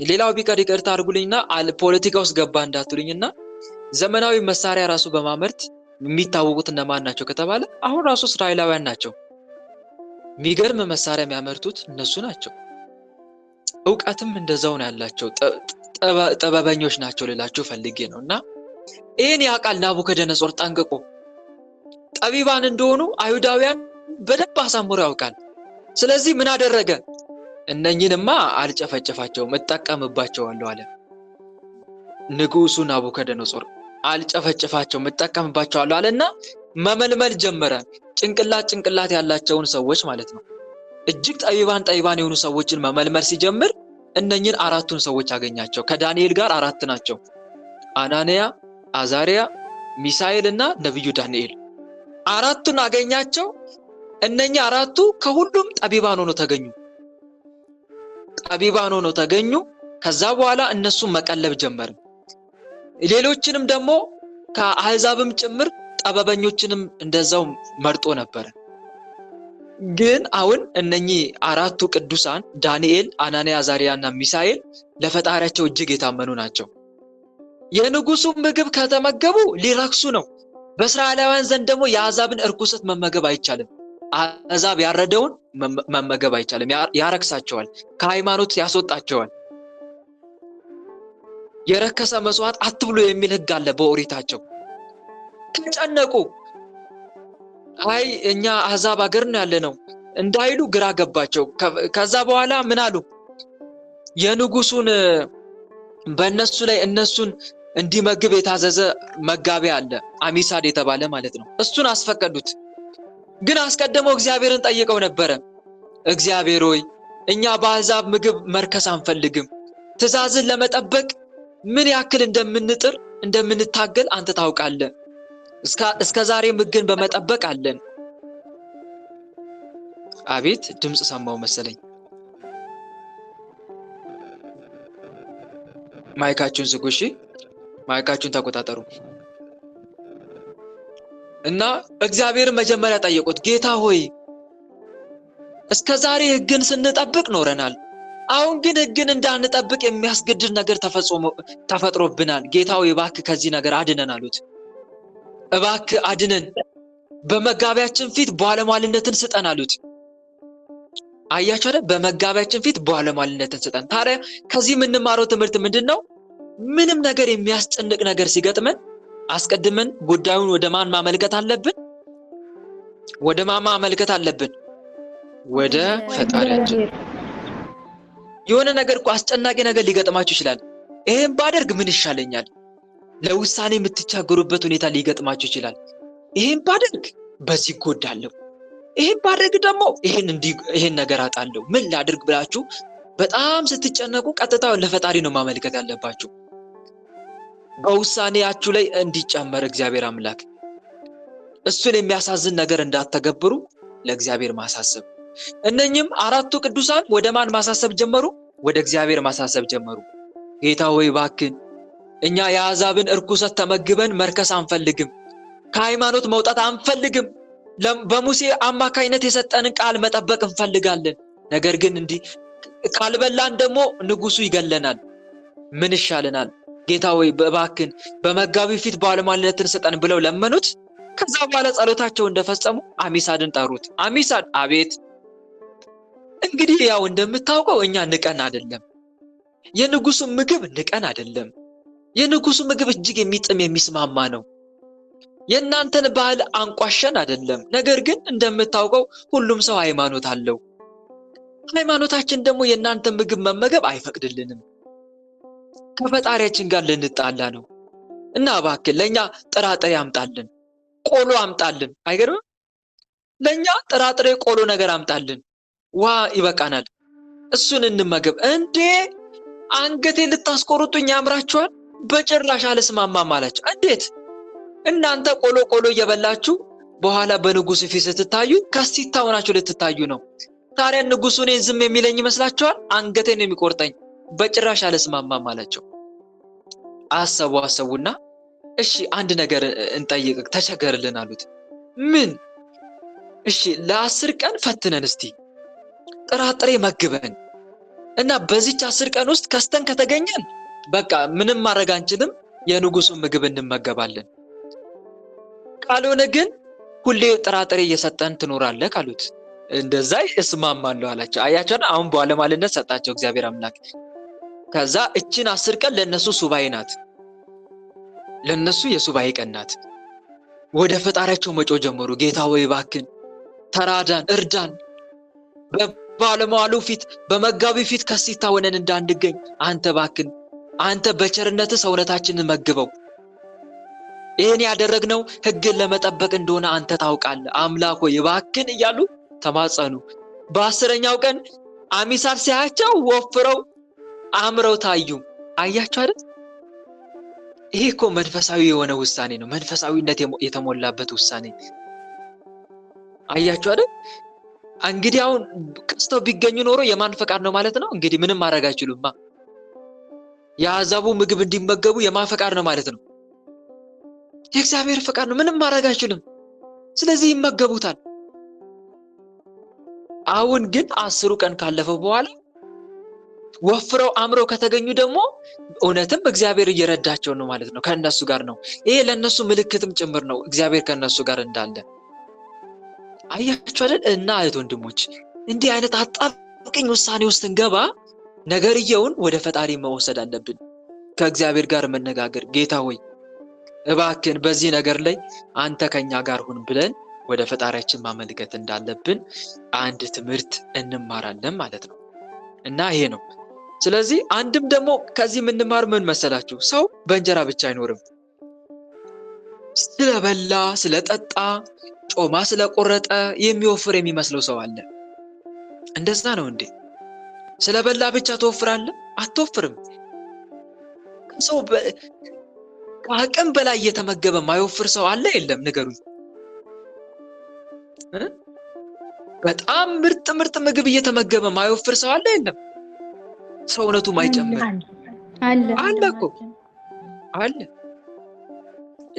ሌላው ቢቀር ይቅርታ አድርጉልኝና ፖለቲካ ውስጥ ገባ እንዳትሉኝና ዘመናዊ መሳሪያ ራሱ በማምረት የሚታወቁት እነማን ናቸው ከተባለ አሁን ራሱ እስራኤላውያን ናቸው። የሚገርም መሳሪያ የሚያመርቱት እነሱ ናቸው። ዕውቀትም እንደዛው ነው ያላቸው። ጥበበኞች ናቸው ልላችሁ ፈልጌ ነው። እና ይህን ያውቃል ናቡከደነጾር ጠንቅቆ። ጠቢባን እንደሆኑ አይሁዳውያን በደንብ አሳምሮ ያውቃል። ስለዚህ ምን አደረገ? እነኝንማ አልጨፈጨፋቸውም፣ እጠቀምባቸዋለሁ አለ ንጉሱ ናቡከደነጾር። አልጨፈጨፋቸውም፣ እጠቀምባቸዋለሁ አለና መመልመል ጀመረ። ጭንቅላት ያላቸውን ሰዎች ማለት ነው። እጅግ ጠቢባን የሆኑ ሰዎችን መመልመል ሲጀምር እነኝን አራቱን ሰዎች አገኛቸው። ከዳንኤል ጋር አራት ናቸው። አናንያ፣ አዛሪያ፣ ሚሳኤል እና ነብዩ ዳንኤል። አራቱን አገኛቸው። እነኛ አራቱ ከሁሉም ጠቢባን ሆነው ተገኙ። ከዛ በኋላ እነሱን መቀለብ ጀመረ። ሌሎችንም ደግሞ ከአሕዛብም ጭምር ጠበበኞችንም እንደዛው መርጦ ነበር። ግን አሁን እነኚህ አራቱ ቅዱሳን ዳንኤል፣ አናንያ፣ አዛርያና ሚሳኤል ለፈጣሪያቸው እጅግ የታመኑ ናቸው። የንጉሱ ምግብ ከተመገቡ ሊረክሱ ነው። በእስራኤላውያን ዘንድ ደግሞ የአሕዛብን እርኩሰት መመገብ አይቻልም። አሕዛብ ያረደውን መመገብ አይቻልም፣ ያረክሳቸዋል፣ ከሃይማኖት ያስወጣቸዋል። የረከሰ መስዋዕት አትብሉ የሚል ሕግ አለ በኦሪታቸው። ተጨነቁ። አይ እኛ አሕዛብ ሀገር ነው ያለነው እንዳይሉ ግራ ገባቸው። ከዛ በኋላ ምን አሉ? የንጉሱን በእነሱ ላይ እነሱን እንዲመግብ የታዘዘ መጋቢ አለ፣ አሚሳድ የተባለ ማለት ነው። እሱን አስፈቀዱት። ግን አስቀድመው እግዚአብሔርን ጠይቀው ነበረ። እግዚአብሔር ሆይ እኛ በአሕዛብ ምግብ መርከስ አንፈልግም። ትእዛዝን ለመጠበቅ ምን ያክል እንደምንጥር እንደምንታገል አንተ ታውቃለህ። እስከ ዛሬ ምግን በመጠበቅ አለን። አቤት ድምጽ ሰማው መሰለኝ። ማይካችሁን ዝጉ እሺ፣ ማይካችሁን ተቆጣጠሩ። እና እግዚአብሔርን መጀመሪያ ጠየቁት። ጌታ ሆይ እስከ ዛሬ ሕግን ስንጠብቅ ኖረናል። አሁን ግን ሕግን እንዳንጠብቅ የሚያስገድድ ነገር ተፈጥሮብናል። ጌታ ሆይ እባክህ ከዚህ ነገር አድነን አሉት። እባክህ አድነን፣ በመጋቢያችን ፊት ባለሟልነትን ስጠን አሉት። አያችሁ አይደል? በመጋቢያችን ፊት ባለሟልነትን ስጠን። ታዲያ ከዚህ የምንማረው ትምህርት ምንድነው? ምንም ነገር የሚያስጨንቅ ነገር ሲገጥመን አስቀድመን ጉዳዩን ወደ ማን ማመልከት አለብን? ወደ ማን ማመልከት አለብን? ወደ ፈጣሪያችን። የሆነ ነገር እኮ አስጨናቂ ነገር ሊገጥማችሁ ይችላል። ይሄን ባደርግ ምን ይሻለኛል? ለውሳኔ የምትቸገሩበት ሁኔታ ሊገጥማችሁ ይችላል። ይሄን ባደርግ በዚህ ጎዳለሁ፣ ይሄን ባደርግ ደግሞ ይሄን ነገር አጣለሁ፣ ምን ላድርግ ብላችሁ በጣም ስትጨነቁ ቀጥታ ለፈጣሪ ነው ማመልከት ያለባችሁ። በውሳኔያችሁ ላይ እንዲጨመር እግዚአብሔር አምላክ እሱን የሚያሳዝን ነገር እንዳትተገብሩ ለእግዚአብሔር ማሳሰብ። እነኚህም አራቱ ቅዱሳን ወደ ማን ማሳሰብ ጀመሩ? ወደ እግዚአብሔር ማሳሰብ ጀመሩ። ጌታ ሆይ እባክህ እኛ የአሕዛብን እርኩሰት ተመግበን መርከስ አንፈልግም፣ ከሃይማኖት መውጣት አንፈልግም። በሙሴ አማካይነት የሰጠንን ቃል መጠበቅ እንፈልጋለን። ነገር ግን እንዲህ ካልበላን ደግሞ ንጉሱ ይገለናል። ምን ይሻለናል? ጌታ ሆይ እባክህ በመጋቢ ፊት ባለሟልነትን ስጠን ብለው ለመኑት። ከዛ በኋላ ጸሎታቸው እንደፈጸሙ አሚሳድን ጠሩት። አሚሳድ አቤት። እንግዲህ ያው እንደምታውቀው እኛ ንቀን አይደለም፣ የንጉሱ ምግብ ንቀን አይደለም። የንጉሱ ምግብ እጅግ የሚጥም የሚስማማ ነው። የእናንተን ባህል አንቋሸን አይደለም። ነገር ግን እንደምታውቀው ሁሉም ሰው ሃይማኖት አለው። ሃይማኖታችን ደግሞ የእናንተን ምግብ መመገብ አይፈቅድልንም። ከፈጣሪያችን ጋር ልንጣላ ነው እና እባክህ ለኛ ጥራጥሬ አምጣልን፣ ቆሎ አምጣልን። አይገርምም? ለኛ ጥራጥሬ ቆሎ ነገር አምጣልን፣ ውሃ ይበቃናል፣ እሱን እንመገብ። እንዴ አንገቴ ልታስቆርጡኝ ያምራችኋል? በጭራሽ አልስማማም አላቸው። እንዴት እናንተ ቆሎ እየበላችሁ በኋላ በንጉሱ ፊት ስትታዩ ከስቲታ ሆናችሁ ልትታዩ ነው። ታዲያ ንጉሱ እኔን ዝም የሚለኝ ይመስላችኋል? አንገቴን የሚቆርጠኝ። በጭራሽ አልስማማም አላቸው። አሰቡና እሺ አንድ ነገር እንጠይቅ፣ ተቸገርልን አሉት። ምን? እሺ ለ10 ቀን ፈትነን እስቲ ጥራጥሬ መግበን እና በዚች 10 ቀን ውስጥ ከስተን ከተገኘን በቃ ምንም ማድረግ አንችልም፣ የንጉሱን ምግብ እንመገባለን። ካልሆነ ግን ሁሌ ጥራጥሬ እየሰጠን ትኖራለህ አሉት። እንደዛ እስማማለሁ አላቸው። አያቸውና አሁን ባለሟልነት ሰጣቸው እግዚአብሔር አምላክ። ከዛ እችን 10 ቀን ለነሱ ሱባኤ ናት፣ ለነሱ የሱባኤ ቀን ናት። ወደ ፈጣሪያቸው መጮህ ጀመሩ። ጌታ ሆይ እባክህ ተራዳን፣ እርዳን፣ በባለሟሉ ፊት በመጋቢ ፊት ከስቲታ ሆነን እንዳንገኝ አንተ እባክህ አንተ በቸርነት ሰውነታችንን መግበው። ይሄን ያደረግነው ሕግን ለመጠበቅ እንደሆነ አንተ ታውቃለህ። አምላክ ሆይ እባክህ እያሉ ተማጸኑ። በ10ኛው ቀን አሚሳድ ሲያያቸው ወፍረው አምረው ታዩ። አያችሁ አይደል? ይሄ እኮ መንፈሳዊ የሆነ ውሳኔ ነው፣ መንፈሳዊነት የተሞላበት ውሳኔ። አያችሁ አይደል? እንግዲህ አሁን ከስተው ቢገኙ ኖሮ የማን ፈቃድ ነው ማለት ነው? እንግዲህ ምንም ማድረግ አይችሉማ። የአሕዛቡ ምግብ እንዲመገቡ የማን ፈቃድ ነው ማለት ነው? የእግዚአብሔር ፈቃድ ነው። ምንም ማድረግ አይችልም። ስለዚህ ይመገቡታል። አሁን ግን 10 ቀን ካለፈው በኋላ ወፍረው አምረው ከተገኙ ደግሞ እውነትም እግዚአብሔር እየረዳቸው ነው ማለት ነው። ከነሱ ጋር ነው። ይሄ ለነሱ ምልክትም ጭምር ነው እግዚአብሔር ከነሱ ጋር እንዳለ። አያችሁ አይደል? እና እህት ወንድሞች እንዲህ አይነት አጣብቂኝ ውሳኔ ውስጥ እንገባ ነገርየውን ወደ ፈጣሪ መወሰድ አለብን። ከእግዚአብሔር ጋር መነጋገር፣ ጌታ ሆይ እባክህን በዚህ ነገር ላይ አንተ ከኛ ጋር ሁን ብለን ወደ ፈጣሪያችን ማመልከት እንዳለብን አንድ ትምህርት እንማራለን ማለት ነው። እና ይሄ ነው። ስለዚህ አንድም ደግሞ ከዚህ የምንማር ምን መሰላችሁ? ሰው በእንጀራ ብቻ አይኖርም። ስለበላ ስለጠጣ ጮማ ስለቆረጠ የሚወፍር የሚመስለው ሰው አለ። እንደዛ ነው እንዴ? ስለበላ ብቻ ትወፍራለህ? አትወፍርም። ሰው ከአቅም በላይ እየተመገበ ማይወፍር ሰው አለ? የለም። ንገሩኝ። በጣም ምርጥ ምግብ እየተመገበ ማይወፍር ሰው አለ? የለም። ሰውነቱ ማይጨምር አለ እኮ አለ።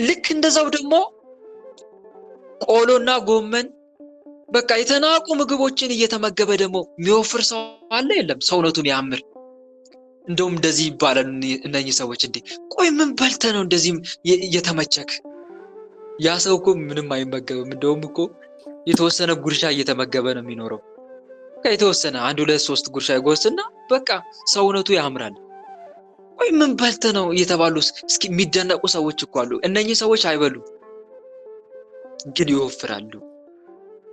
ልክ እንደዛው ደግሞ ቆሎና ጎመን በቃ የተናቁ ምግቦችን እየተመገበ ደግሞ የሚወፍር ሰው አለ? የለም። ሰውነቱ የሚያምር እንደውም እንደዚህ ይባላል እነኚህ ሰዎች እንዴ ቆይ ምን በልተህ ነው እንደዚህ እየተመቸክ? ያ ሰው እኮ ምንም አይመገብም። እንደውም እኮ የተወሰነ ጉርሻ እየተመገበ ነው የሚኖረው። የተወሰነ 1 2 3 ጉርሻ ይጎርስና በቃ ሰውነቱ ያምራል። ቆይ ምን በልተህ ነው እየተባሉ እስኪ የሚደነቁ ሰዎች እኮ አሉ። እነኚህ ሰዎች አይበሉ ግን ይወፍራሉ።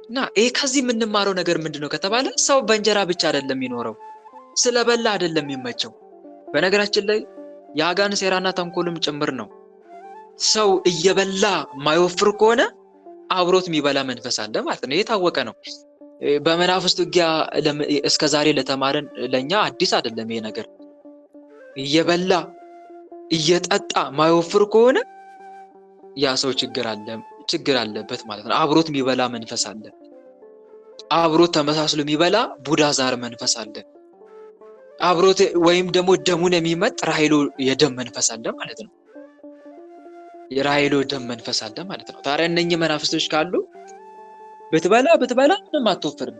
እና ይሄ ከዚህ የምንማረው ነገር ምንድነው ከተባለ ሰው በእንጀራ ብቻ አይደለም የሚኖረው፣ ስለበላ አይደለም የሚመቸው። በነገራችን ላይ የአጋንንት ሴራና ተንኮልም ጭምር ነው። ሰው እየበላ ማይወፍር ከሆነ አብሮት የሚበላ መንፈስ አለ ማለት ነው። የታወቀ ነው። በመናፍስት ውጊያ እስከዛሬ ለተማረን ለኛ አዲስ አይደለም ይሄ ነገር። እየበላ እየጠጣ ማይወፍር ከሆነ ያ ሰው ችግር አለበት ማለት ነው። አብሮት የሚበላ መንፈስ አለ። አብሮት ተመሳስሎ የሚበላ ቡዳ ዛር መንፈስ አለ። አብሮት ወይም ደግሞ ደሙን የሚመጥ ራሄሎ የደም መንፈስ አለ ማለት ነው። የራሄሎ ደም መንፈስ አለ ማለት ነው። ታዲያ እነኚህ መናፍስቶች ካሉ ብትበላ ምንም አትወፍርም።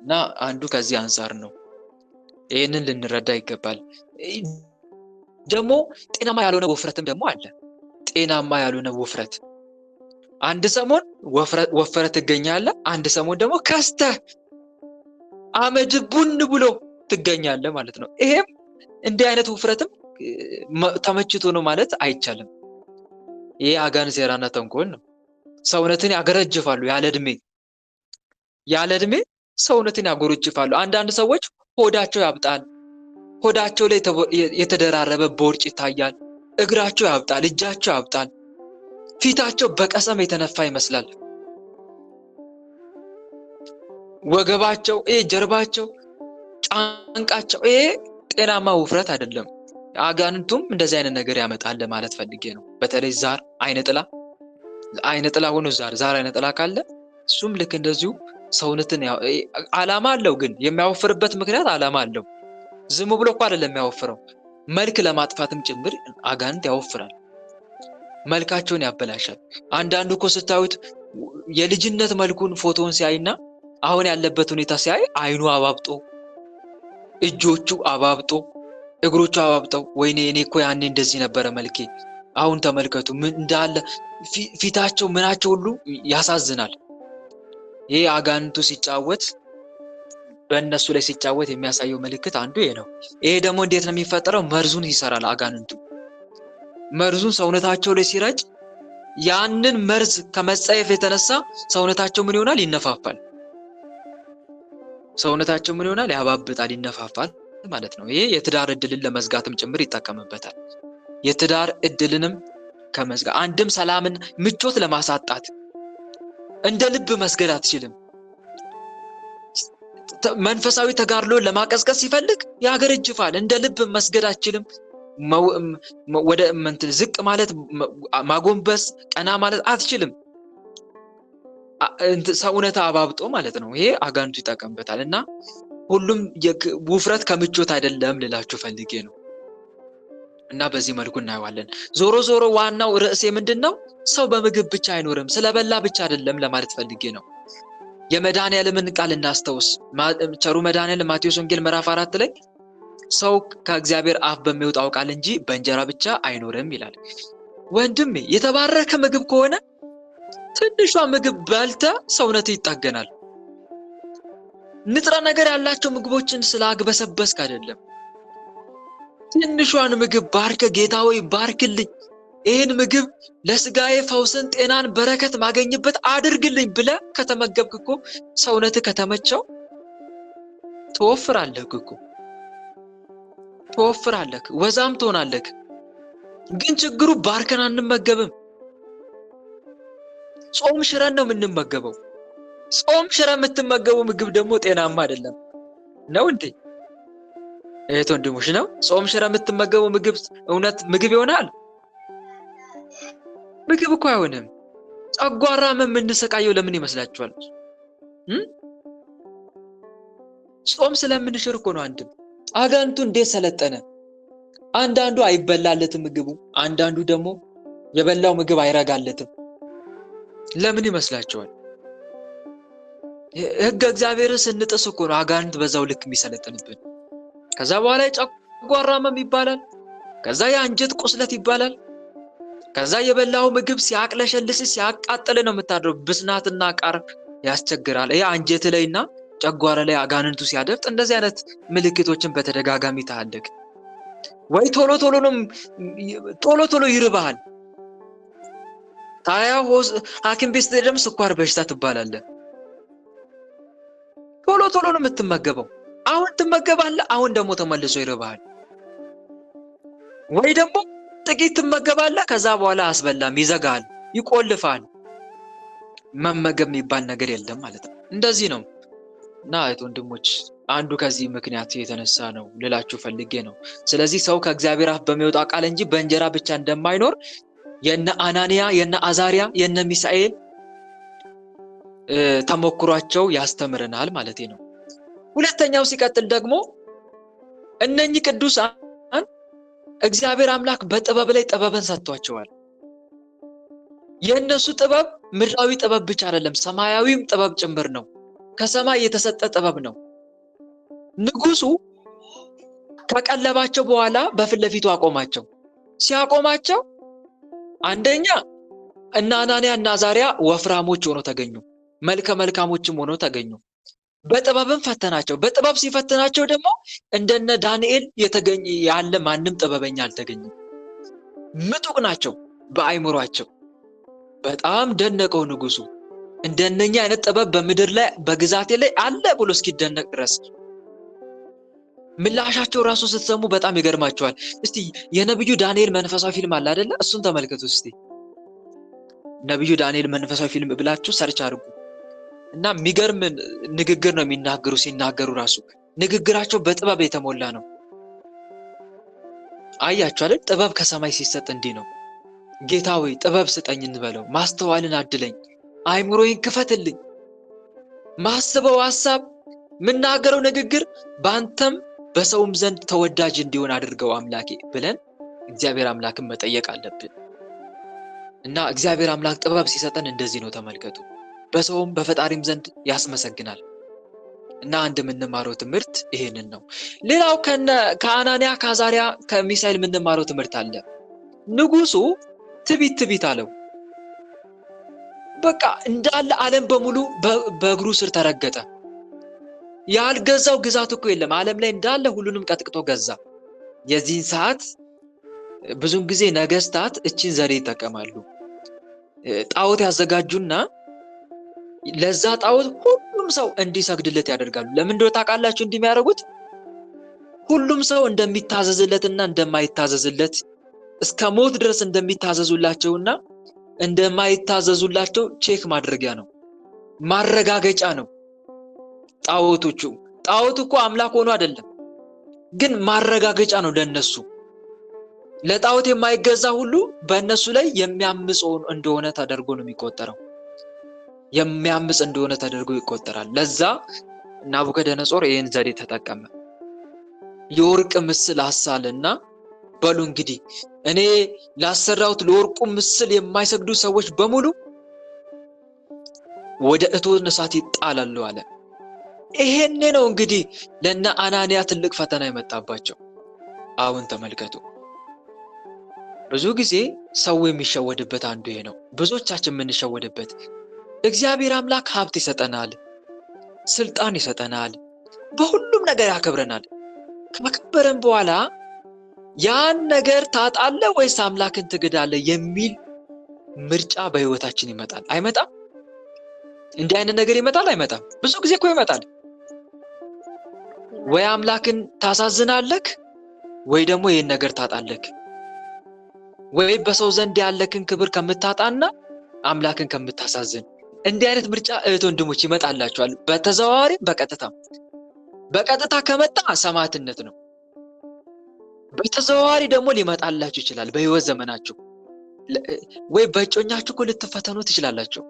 እና አንዱ ከዚህ አንፃር ነው። ይሄንን ልንረዳ ይገባል። ደግሞ ጤናማ ያልሆነ ውፍረትም ደግሞ አለ። ጤናማ ያልሆነ ውፍረት አንድ ሰሞን ወፍረ ትገኛለህ፣ አንድ ሰሞን ደግሞ ከስተህ አመድ ቡን ብሎ ትገኛለህ ማለት ነው። ይሄም እንዲህ አይነት ውፍረትም ተመችቶ ነው ማለት አይቻልም። ይሄ አጋንንት ሴራና ተንኮል ነው። ሰውነትን ያገረጅፋሉ ያለ እድሜ ሰውነትን ያጎረጅፋሉ። አንዳንድ ሰዎች ሆዳቸው ያብጣል፣ ሆዳቸው ላይ የተደራረበ ቦርጭ ይታያል። እግራቸው ያብጣል፣ እጃቸው ያብጣል፣ ፊታቸው በቀሰም የተነፋ ይመስላል። ወገባቸው፣ ጀርባቸው፣ ጫንቃቸው ይሄ ጤናማ ውፍረት አይደለም። አጋንንቱም እንደዚህ አይነት ነገር ያመጣል ማለት ፈልጌ ነው። በተለይ ዛር አይነ ጥላ ሆኖ ዛር አይነ ጥላ ካለ እሱም ልክ እንደዚሁ ሰውነትን ዓላማ አለው። ግን የሚያወፍርበት ምክንያት ዓላማ አለው። ዝም ብሎ እኮ አይደለም የሚያወፍረው፣ መልክ ለማጥፋትም ጭምር አጋንንት ያወፍራል። መልካቸውን ያበላሻል። አንዳንዱ እኮ ስታዩት የልጅነት መልኩን ፎቶውን ሲያይና አሁን ያለበት ሁኔታ ሲያይ አይኑ አባብጦ፣ እጆቹ አባብጦ፣ እግሮቹ አባብጠው ወይኔ እኔ እኮ ያኔ እንደዚህ ነበረ መልኬ፣ አሁን ተመልከቱ ምን እንዳለ ፊታቸው ምናቸው ሁሉ ያሳዝናል። ይሄ አጋንንቱ ሲጫወት በእነሱ ላይ ሲጫወት የሚያሳየው ምልክት አንዱ ይሄ ነው። ይሄ ደግሞ እንዴት ነው የሚፈጠረው? መርዙን ይሰራል አጋንንቱ። መርዙን ሰውነታቸው ላይ ሲረጭ ያንን መርዝ ከመጸየፍ የተነሳ ሰውነታቸው ምን ይሆናል? ይነፋፋል። ሰውነታቸው ምን ይሆናል? ያባብጣል፣ ይነፋፋል ማለት ነው። ይሄ የትዳር እድልን ለመዝጋትም ጭምር ይጠቀምበታል። የትዳር እድልንም ከመዝጋት አንድም ሰላምን ምቾት ለማሳጣት እንደ ልብ መስገድ አትችልም። መንፈሳዊ ተጋድሎን ለማቀዝቀዝ ሲፈልግ ያገረጅፋል። እንደ ልብ መስገድ አትችልም። ወደ ዝቅ ማለት ማጎንበስ ቀና ማለት አትችልም። ሰውነታ አባብጦ ማለት ነው። ይሄ አጋንንቱ ይጠቀምበታል። እና ሁሉም ውፍረት ከምቾት አይደለም ልላችሁ ፈልጌ ነው። እና በዚህ መልኩ እናየዋለን። ዞሮ ዞሮ ዋናው ርዕሴ ምንድነው? ሰው በምግብ ብቻ አይኖርም፣ ስለበላ ብቻ አይደለም ለማለት ፈልጌ ነው። የመድኃኒዓለምን ቃል እናስታውስ። ቸሩ መድኃኒዓለም ማቴዎስ ወንጌል ምዕራፍ 4 ላይ ሰው ከእግዚአብሔር አፍ በሚወጣው ቃል እንጂ በእንጀራ ብቻ አይኖርም ይላል። ወንድሜ የተባረከ ምግብ ከሆነ ትንሿ ምግብ በልተ ሰውነት ይጣገናል። ንጥረ ነገር ያላቸው ምግቦችን ስላግበሰበስክ አይደለም። ትንሿን ምግብ ባርከ ጌታ ሆይ ባርክልኝ፣ ይህን ምግብ ለስጋዬ ፈውስን፣ ጤናን፣ በረከት ማገኝበት አድርግልኝ ብለ ከተመገብክ እኮ ሰውነት ከተመቸው ትወፍራለህ እኮ ትወፍራለህ፣ ወዛም ትሆናለህ። ግን ችግሩ ባርከን አንመገብም። ጾም ሽረን ነው የምንመገበው። ጾም ሽረ የምትመገቡ ምግብ ደግሞ ጤናማ አይደለም ነው እንዴ? እህት ወንድሞች ነው። ጾም ሽረ የምትመገቡ ምግብ እውነት ምግብ ይሆናል? ምግብ እኮ አይሆንም። ጨጓራ የምንሰቃየው ለምን ይመስላችኋል? ጾም ስለምንሽር እኮ ነው። አንድም አጋንንቱ እንዴት ሰለጠነ! አንዳንዱ አይበላለትም ምግቡ፣ አንዳንዱ ደግሞ የበላው ምግብ አይረጋለትም። ለምን ይመስላችኋል? ሕገ እግዚአብሔርን ስንጥስ እኮ ነው አጋንንት በዛው ልክ የሚሰለጥንብን። ከዛ በኋላ ጨጓራ ህመም ይባላል። ከዛ የአንጀት ቁስለት ይባላል። ከዛ የበላው ምግብ ሲያቅለሸልስ ሲያቃጥል ነው የምታድረው። ብስናትና ቃር ያስቸግራል። ይሄ አንጀት ላይና ጨጓራ ላይ አጋንንቱ ሲያደፍጥ እንደዚህ አይነት ምልክቶችን በተደጋጋሚ ታያለህ። ወይ ቶሎ ቶሎ ይርባሃል። ታያ ሐኪም ቤት ስትሄድም ስኳር በሽታ ትባላለህ። ቶሎ ነው የምትመገበው። አሁን ትመገባለህ፣ አሁን ደግሞ ተመልሶ ይርባሃል። ወይ ደግሞ ጥቂት ትመገባለህ፣ ከዛ በኋላ አስበላም፣ ይዘጋል፣ ይቆልፋል። መመገብ የሚባል ነገር የለም ማለት ነው። እንደዚህ ነው። እና እህት ወንድሞች አንዱ ከዚህ ምክንያት የተነሳ ነው ልላችሁ ፈልጌ ነው። ስለዚህ ሰው ከእግዚአብሔር አፍ በሚወጣ ቃል እንጂ በእንጀራ ብቻ እንደማይኖር የነ አናንያ፣ የነ አዛሪያ፣ የነ ሚሳኤል ተሞክሯቸው ያስተምረናል ማለት ነው። ሁለተኛው ሲቀጥል ደግሞ እነኚህ ቅዱሳን እግዚአብሔር አምላክ በጥበብ ላይ ጥበብን ሰጥቷቸዋል። የእነሱ ጥበብ ምድራዊ ጥበብ ብቻ አይደለም፣ ሰማያዊም ጥበብ ጭምር ነው። ከሰማይ የተሰጠ ጥበብ ነው። ንጉሱ ከቀለባቸው በኋላ በፊት ለፊቱ አቆማቸው። ሲያቆማቸው አንደኛ እና አናንያ እና አዛሪያ ወፍራሞች ሆነው ተገኙ፣ መልከ መልካሞችም ሆነው ተገኙ። በጥበብም ፈተናቸው። በጥበብ ሲፈትናቸው ደግሞ እንደነ ዳንኤል የተገኘ ያለ ማንም ጥበበኛ አልተገኘም። ምጡቅ ናቸው በአይምሯቸው። በጣም ደነቀው ንጉሱ። እንደነኛ አይነት ጥበብ በምድር ላይ በግዛቴ ላይ አለ ብሎ እስኪደነቅ ድረስ። ምላሻቸው ራሱ ስትሰሙ በጣም ይገርማቸዋል። እስቲ የነብዩ ዳንኤል መንፈሳዊ ፊልም አለ አይደለ? እሱን ተመልከቱ እስቲ። ነብዩ ዳንኤል መንፈሳዊ ፊልም ብላችሁ ሰርች አድርጉ እና የሚገርም ንግግር ነው የሚናገሩ። ሲናገሩ ራሱ ንግግራቸው በጥበብ የተሞላ ነው። አያችሁ አይደል? ጥበብ ከሰማይ ሲሰጥ እንዲህ ነው። ጌታ ሆይ ጥበብ ስጠኝ እንበለው። ማስተዋልን አድለኝ፣ አይምሮዬን ክፈትልኝ። ማስበው ሐሳብ፣ ምናገረው ንግግር በአንተም በሰውም ዘንድ ተወዳጅ እንዲሆን አድርገው አምላኬ ብለን እግዚአብሔር አምላክን መጠየቅ አለብን። እና እግዚአብሔር አምላክ ጥበብ ሲሰጠን እንደዚህ ነው። ተመልከቱ። በሰውም በፈጣሪም ዘንድ ያስመሰግናል። እና አንድ የምንማረው ትምህርት ይሄንን ነው። ሌላው ከአናንያ ከአዛሪያ ከሚሳኤል የምንማረው ትምህርት አለ። ንጉሱ ትቢት አለው። በቃ እንዳለ ዓለም በሙሉ በእግሩ ስር ተረገጠ። ያልገዛው ግዛት እኮ የለም። ዓለም ላይ እንዳለ ሁሉንም ቀጥቅጦ ገዛ። የዚህን ሰዓት ብዙን ጊዜ ነገስታት እቺን ዘዴ ይጠቀማሉ። ጣዖት ያዘጋጁና ለዛ ጣዖት ሁሉም ሰው እንዲሰግድለት ያደርጋሉ። ለምን እንደሆነ ታውቃላችሁ? እንደሚያደርጉት ሁሉም ሰው እንደሚታዘዝለትና እንደማይታዘዝለት እስከ ሞት ድረስ እንደሚታዘዙላቸውና እንደማይታዘዙላቸው ቼክ ማድረጊያ ነው፣ ማረጋገጫ ነው። ጣዖቱ እኮ አምላክ ሆኖ አይደለም፣ ግን ማረጋገጫ ነው ለነሱ። ለጣዖት የማይገዛ ሁሉ በእነሱ ላይ የሚያምጽ እንደሆነ ተደርጎ ነው የሚቆጠረው። የሚያምጽ እንደሆነ ተደርጎ ይቆጠራል። ለዛ ናቡከደነጾር ይህን ዘዴ ተጠቀመ። የወርቅ ምስል አሳልና በሉ እንግዲህ እኔ ላሰራሁት ለወርቁ ምስል የማይሰግዱ ሰዎች በሙሉ ወደ እቶን እሳት ይጣላሉ አለ። ይሄን ነው እንግዲህ ለነ አናንያ ትልቅ ፈተና የመጣባቸው። አሁን ተመልከቱ። ብዙ ጊዜ ሰው የሚሸወድበት አንዱ ይሄ ነው። ብዙዎቻችን የምንሸወድበት እግዚአብሔር አምላክ ሀብት ይሰጠናል፣ ስልጣን ይሰጠናል፣ በሁሉም ነገር ያከብረናል። ካከበረን በኋላ ያን ነገር ታጣለህ ወይስ አምላክን ትግዳለህ የሚል ምርጫ በህይወታችን ይመጣል። አይመጣም? እንዲህ አይነት ነገር ይመጣል አይመጣም? ብዙ ጊዜ እኮ ይመጣል። ወይ አምላክን ታሳዝናለህ ወይ ደግሞ ይሄን ነገር ታጣለህ። ወይ በሰው ዘንድ ያለክን ክብር ከምታጣና አምላክን ከምታሳዝን። እንዲህ አይነት ምርጫ እህት ወንድሞች ይመጣላችኋል፣ በተዘዋዋሪም በቀጥታ። በቀጥታ ከመጣ ሰማዕትነት ነው። በተዘዋዋሪ ደግሞ ሊመጣላችሁ ይችላል በህይወት ዘመናችሁ። ወይ በእጮኛችሁ እኮ ልትፈተኑ ትችላላችሁ።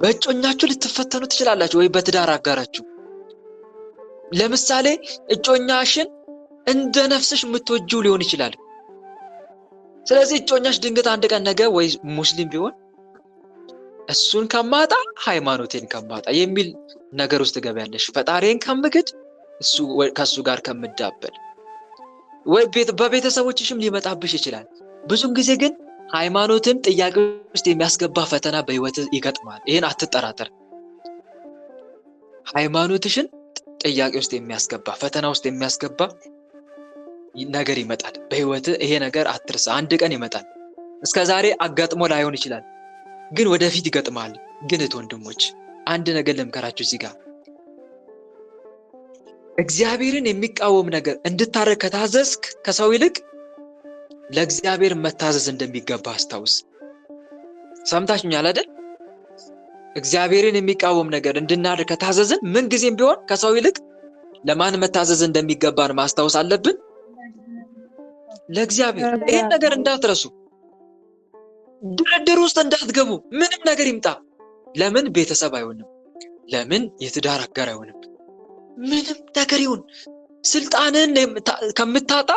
በእጮኛችሁ ልትፈተኑ ትችላላችሁ፣ ወይ በትዳር አጋራችሁ። ለምሳሌ እጮኛሽን እንደ ነፍስሽ የምትወጂው ሊሆን ይችላል። ስለዚህ እጮኛሽ ድንገት አንድ ቀን ነገ ወይ ሙስሊም ቢሆን እሱን ከማጣ ሃይማኖቴን ከማጣ የሚል ነገር ውስጥ ገበያለሽ። ፈጣሪን ከምግድ ከሱ ጋር ከምዳበል ወይ በቤተሰቦችሽም ሊመጣብሽ ይችላል። ብዙም ጊዜ ግን ሃይማኖትን ጥያቄ ውስጥ የሚያስገባ ፈተና በህይወት ይገጥማል። ይሄን አትጠራጠር። ሃይማኖትሽን ጥያቄ ውስጥ የሚያስገባ ፈተና ውስጥ የሚያስገባ ነገር ይመጣል በህይወት። ይሄ ነገር አትርሳ፣ አንድ ቀን ይመጣል። እስከዛሬ አጋጥሞ ላይሆን ይችላል፣ ግን ወደፊት ይገጥማል። ግን ወንድሞች አንድ ነገር ልምከራችሁ እዚህ ጋር እግዚአብሔርን የሚቃወም ነገር እንድታረግ ከታዘዝክ ከሰው ይልቅ ለእግዚአብሔር መታዘዝ እንደሚገባ አስታውስ። ሰምታችሁኛል አይደል? እግዚአብሔርን የሚቃወም ነገር እንድናደርግ ከታዘዝን ምን ጊዜም ቢሆን ከሰው ይልቅ ለማን መታዘዝ እንደሚገባን ማስታወስ አለብን? ለእግዚአብሔር። ይሄን ነገር እንዳትረሱ። ድርድር ውስጥ እንዳትገቡ። ምንም ነገር ይምጣ። ለምን ቤተሰብ አይሆንም? ለምን የትዳር አጋር አይሆንም? ምንም ነገር ይሁን ስልጣንን ከምታጣ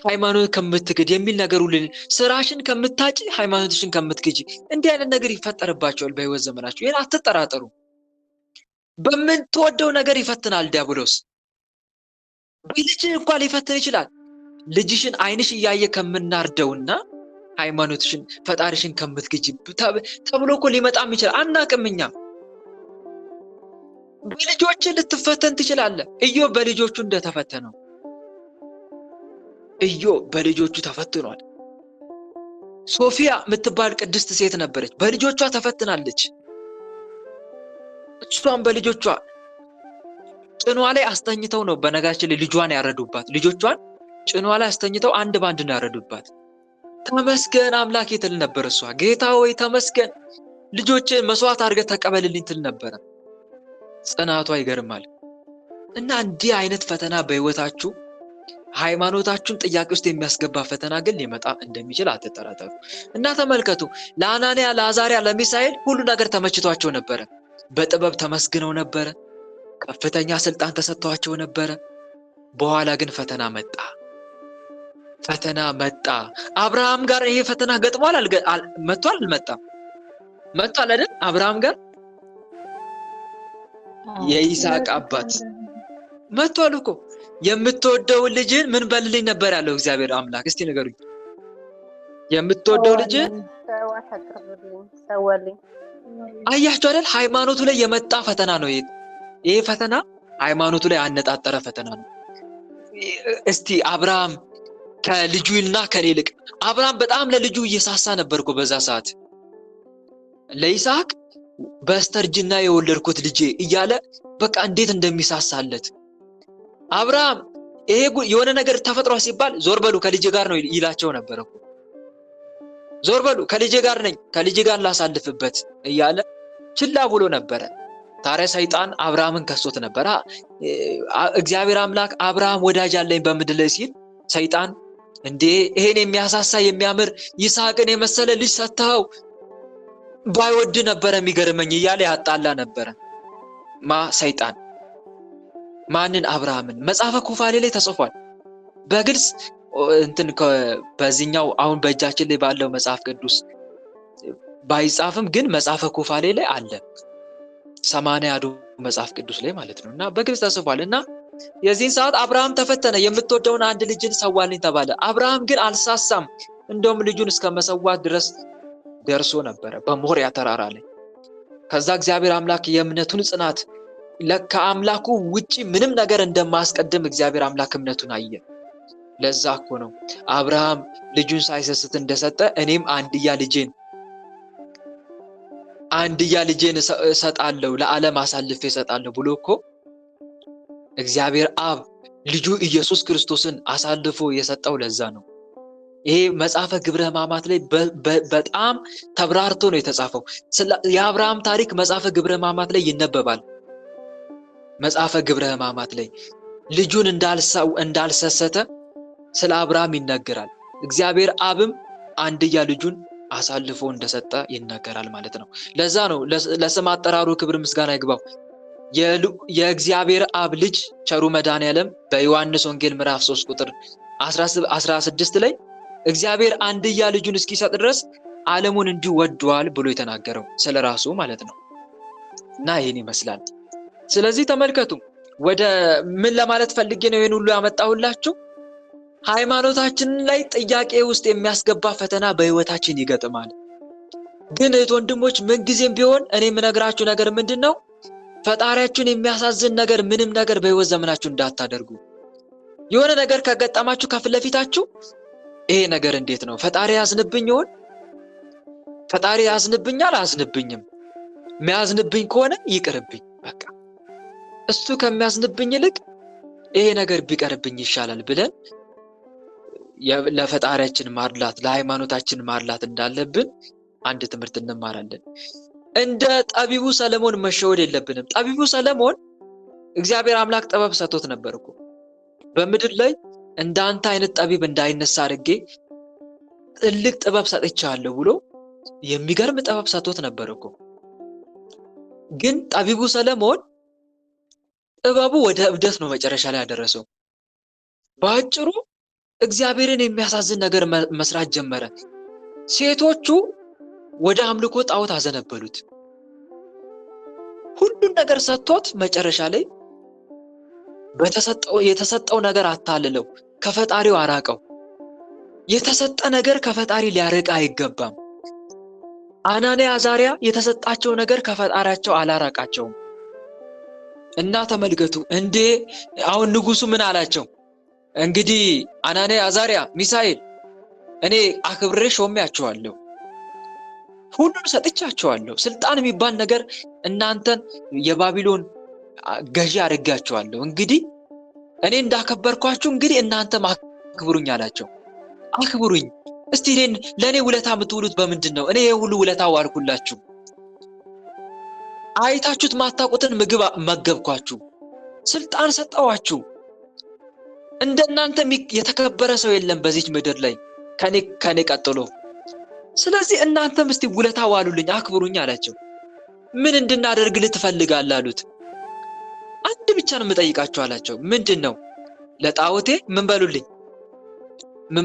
ሃይማኖት ከምትክድ የሚል ነገር ሁሉ፣ ስራሽን ከምታጭ ሃይማኖትሽን ከምትክጂ፣ እንዲህ አይነት ነገር ይፈጠርባቸዋል በህይወት ዘመናችሁ። ይሄን አትጠራጠሩ። በምትወደው ነገር ይፈትናል ዲያብሎስ። በልጅሽ እንኳን ሊፈትን ይችላል። ልጅሽን አይንሽ እያየ ከምናርደውና ሃይማኖትሽን ፈጣሪሽን ከምትክጂ ተብሎ እኮ ሊመጣም ይችላል። አናቅምኛ። በልጆች ልትፈተን ትችላለህ። ኢዮብ በልጆቹ እንደተፈተነው ኢዮብ በልጆቹ ተፈትኗል። ሶፊያ የምትባል ቅድስት ሴት ነበረች፣ በልጆቿ ተፈትናለች። እሷም በልጆቿ ጭኗ ላይ አስተኝተው ነው በነጋችን ላይ ልጇን ያረዱባት። ልጆቿን ጭኗ ላይ አስተኝተው አንድ ባንድ ነው ያረዱባት። ተመስገን አምላኬ ትል ነበር እሷ። ጌታ ሆይ ተመስገን፣ ልጆችን መስዋዕት አድርገህ ተቀበልልኝ ትል ነበረ። ጽናቷ ይገርማል። እና እንዲህ አይነት ፈተና በህይወታችሁ ሃይማኖታችሁን ጥያቄ ውስጥ የሚያስገባ ፈተና ግን ሊመጣ እንደሚችል አትጠራጠሩ። እና ተመልከቱ፣ ለአናንያ፣ ለአዛርያ፣ ለሚሳኤል ሁሉ ነገር ተመችቷቸው ነበረ። በጥበብ ተመስግነው ነበረ። ከፍተኛ ስልጣን ተሰጥቷቸው ነበረ። በኋላ ግን ፈተና መጣ። ፈተና መጣ። አብርሃም ጋር ይሄ ፈተና ገጥሟል። መጥቷል? አልመጣም? መጥቷል አይደል? አብርሃም ጋር የይስሐቅ አባት መጥቷል እኮ። የምትወደውን ልጅን ምን በልልኝ ነበር ያለው እግዚአብሔር አምላክ? እስቲ ንገሩኝ። የምትወደው ልጅን አያችሁ አይደል? ሃይማኖቱ ላይ የመጣ ፈተና ነው ይሄ ፈተና ሃይማኖቱ ላይ ያነጣጠረ ፈተና ነው። እስቲ አብርሃም ከልጁና ከኔ ይልቅ አብርሃም በጣም ለልጁ እየሳሳ ነበር እኮ በዛ ሰዓት። ለይስሐቅ በስተርጅና የወለድኩት ልጄ እያለ በቃ እንዴት እንደሚሳሳለት አብርሃም። ይሄ የሆነ ነገር ተፈጥሮ ሲባል ዞር በሉ ከልጄ ጋር ነው ይላቸው ነበር እኮ። ዞር በሉ ከልጄ ጋር ነኝ፣ ከልጄ ጋር ላሳልፍበት እያለ ችላ ብሎ ነበረ። ታዲያ ሰይጣን አብርሃምን ከሶት ነበር። እግዚአብሔር አምላክ አብርሃም ወዳጅ አለኝ በምድር ላይ ሲል ሰይጣን እንዴ ይሄን የሚያሳሳ የሚያምር ይስሐቅን የመሰለ ልጅ ሰጥተው ባይወድ ነበረ የሚገርመኝ እያለ ያጣላ ነበረ። ሰይጣን ማንን? አብርሃምን። መጽሐፈ ኩፋሌ ላይ ተጽፏል በግልጽ በዚህኛው አሁን በእጃችን ላይ ባለው መጽሐፍ ቅዱስ ባይጻፍም ግን መጽሐፈ ኩፋሌ ላይ አለ። 80 አሐዱ መጽሐፍ ቅዱስ ላይ ማለት ነው። እና በግልጽ ተጽፏል። እና የዚህን ሰዓት አብርሃም ተፈተነ። የምትወደውን አንድ ልጅን ሰዋልኝ ተባለ። አብርሃም ግን አልሳሳም። እንደውም ልጁን እስከ መሰዋት ድረስ ደርሶ ነበረ በሞሪያ ተራራ ላይ። ከዛ እግዚአብሔር አምላክ የእምነቱን ጽናት ከአምላኩ ውጪ ምንም ነገር እንደማያስቀድም እግዚአብሔር አምላክ እምነቱን አየ። ለዛ እኮ ነው አብርሃም ልጁን ሳይሰስት እንደሰጠ እኔም አንድያ ልጄን እሰጣለሁ ለዓለም አሳልፌ እሰጣለሁ ብሎ እኮ እግዚአብሔር አብ ልጁ ኢየሱስ ክርስቶስን አሳልፎ የሰጠው ለዛ ነው። ይሄ መጽሐፈ ግብረ ሕማማት ላይ በጣም ተብራርቶ ነው የተጻፈው። የአብርሃም ታሪክ መጽሐፈ ግብረ ሕማማት ላይ ይነበባል። መጽሐፈ ግብረ ሕማማት ላይ ልጁን እንዳልሰሰተ ስለ አብርሃም ይነገራል። እግዚአብሔር አብም አንድያ ልጁን አሳልፎ እንደሰጠ ይነገራል ማለት ነው። ለዛ ነው ለስም አጠራሩ ክብር ምስጋና ይግባው። የእግዚአብሔር አብ ልጅ ቸሩ መድኃኔዓለም በዮሐንስ ወንጌል ምዕራፍ 3 ቁጥር 16 ላይ እግዚአብሔር አንድያ ልጁን እስኪሰጥ ድረስ ዓለሙን እንዲሁ ወዷል ብሎ የተናገረው ስለራሱ ማለት ነው። እና ይሄን ይመስላል። ስለዚህ ተመልከቱ፣ ወደ ምን ለማለት ፈልጌ ነው ይሄን ሁሉ ያመጣሁላችሁ? ሃይማኖታችንን ላይ ጥያቄ ውስጥ የሚያስገባ ፈተና በህይወታችን ይገጥማል። ግን እህት ወንድሞች፣ ምን ጊዜም ቢሆን እኔ የምነግራችሁ ነገር ምንድነው? ፈጣሪያችሁን የሚያሳዝን ነገር ምንም ነገር በህይወት ዘመናችሁ እንዳታደርጉ። የሆነ ነገር ከገጠማችሁ ከፊት ለፊታችሁ ይሄ ነገር እንዴት ነው? ፈጣሪ ያዝንብኝ ይሆን? ፈጣሪ ያዝንብኛል? አያዝንብኝም? የሚያዝንብኝ ከሆነ ይቅርብኝ በቃ። እሱ ከሚያዝንብኝ ይልቅ ይሄ ነገር ቢቀርብኝ ይሻላል ብለን ለፈጣሪያችን ማድላት፣ ለሃይማኖታችን ማድላት እንዳለብን አንድ ትምህርት እንማራለን። እንደ ጠቢቡ ሰለሞን መሸወድ የለብንም። ጠቢቡ ሰለሞን እግዚአብሔር አምላክ ጥበብ ሰጥቶት ነበር እኮ። በምድር ላይ እንዳንተ አይነት ጠቢብ እንዳይነሳ አድርጌ ትልቅ ጥበብ ሰጥቻለሁ ብሎ የሚገርም ጥበብ ሰጥቶት ነበር እኮ። ግን ጠቢቡ ሰለሞን ጥበቡ ወደ እብደት ነው መጨረሻ ላይ ያደረሰው። በአጭሩ እግዚአብሔርን የሚያሳዝን ነገር መስራት ጀመረ። ሴቶቹ ወደ አምልኮ ጣዖት አዘነበሉት። ሁሉን ነገር ሰጥቶት መጨረሻ ላይ የተሰጠው ነገር አታልለው፣ ከፈጣሪው አራቀው። የተሰጠ ነገር ከፈጣሪ ሊያርቅ አይገባም። አናንያ አዛሪያ የተሰጣቸው ነገር ከፈጣሪያቸው አላራቃቸውም። እና ተመልከቱ እንዴ አሁን ንጉሱ ምን አላቸው? እንግዲህ አናንያ አዛሪያ ሚሳኤል እኔ አክብሬ ሾሜያቸዋለሁ፣ ሁሉን ሰጥቻቸዋለሁ፣ ስልጣን የሚባል ነገር እናንተን የባቢሎን ገዢ አድርጋቸዋለሁ። እንግዲህ እኔ እንዳከበርኳችሁ እንግዲህ እናንተም አክብሩኝ አላቸው። አክብሩኝ እስቲ ለእኔ ውለታ የምትውሉት በምንድን ነው? እኔ የሁሉ ውለታ ዋልኩላችሁ፣ አይታችሁት ማታውቁትን ምግብ መገብኳችሁ፣ ስልጣን ሰጠዋችሁ። እንደናንተ የተከበረ ሰው የለም በዚች ምድር ላይ ከኔ ቀጥሎ። ስለዚህ እናንተም እስቲ ውለታ ዋሉልኝ፣ አክብሩኝ አላቸው። ምን እንድናደርግልህ ትፈልጋለህ አሉት። አንድ ብቻ ነው የምጠይቃችሁ አላቸው። ምንድን ነው? ለጣዖቴ ምን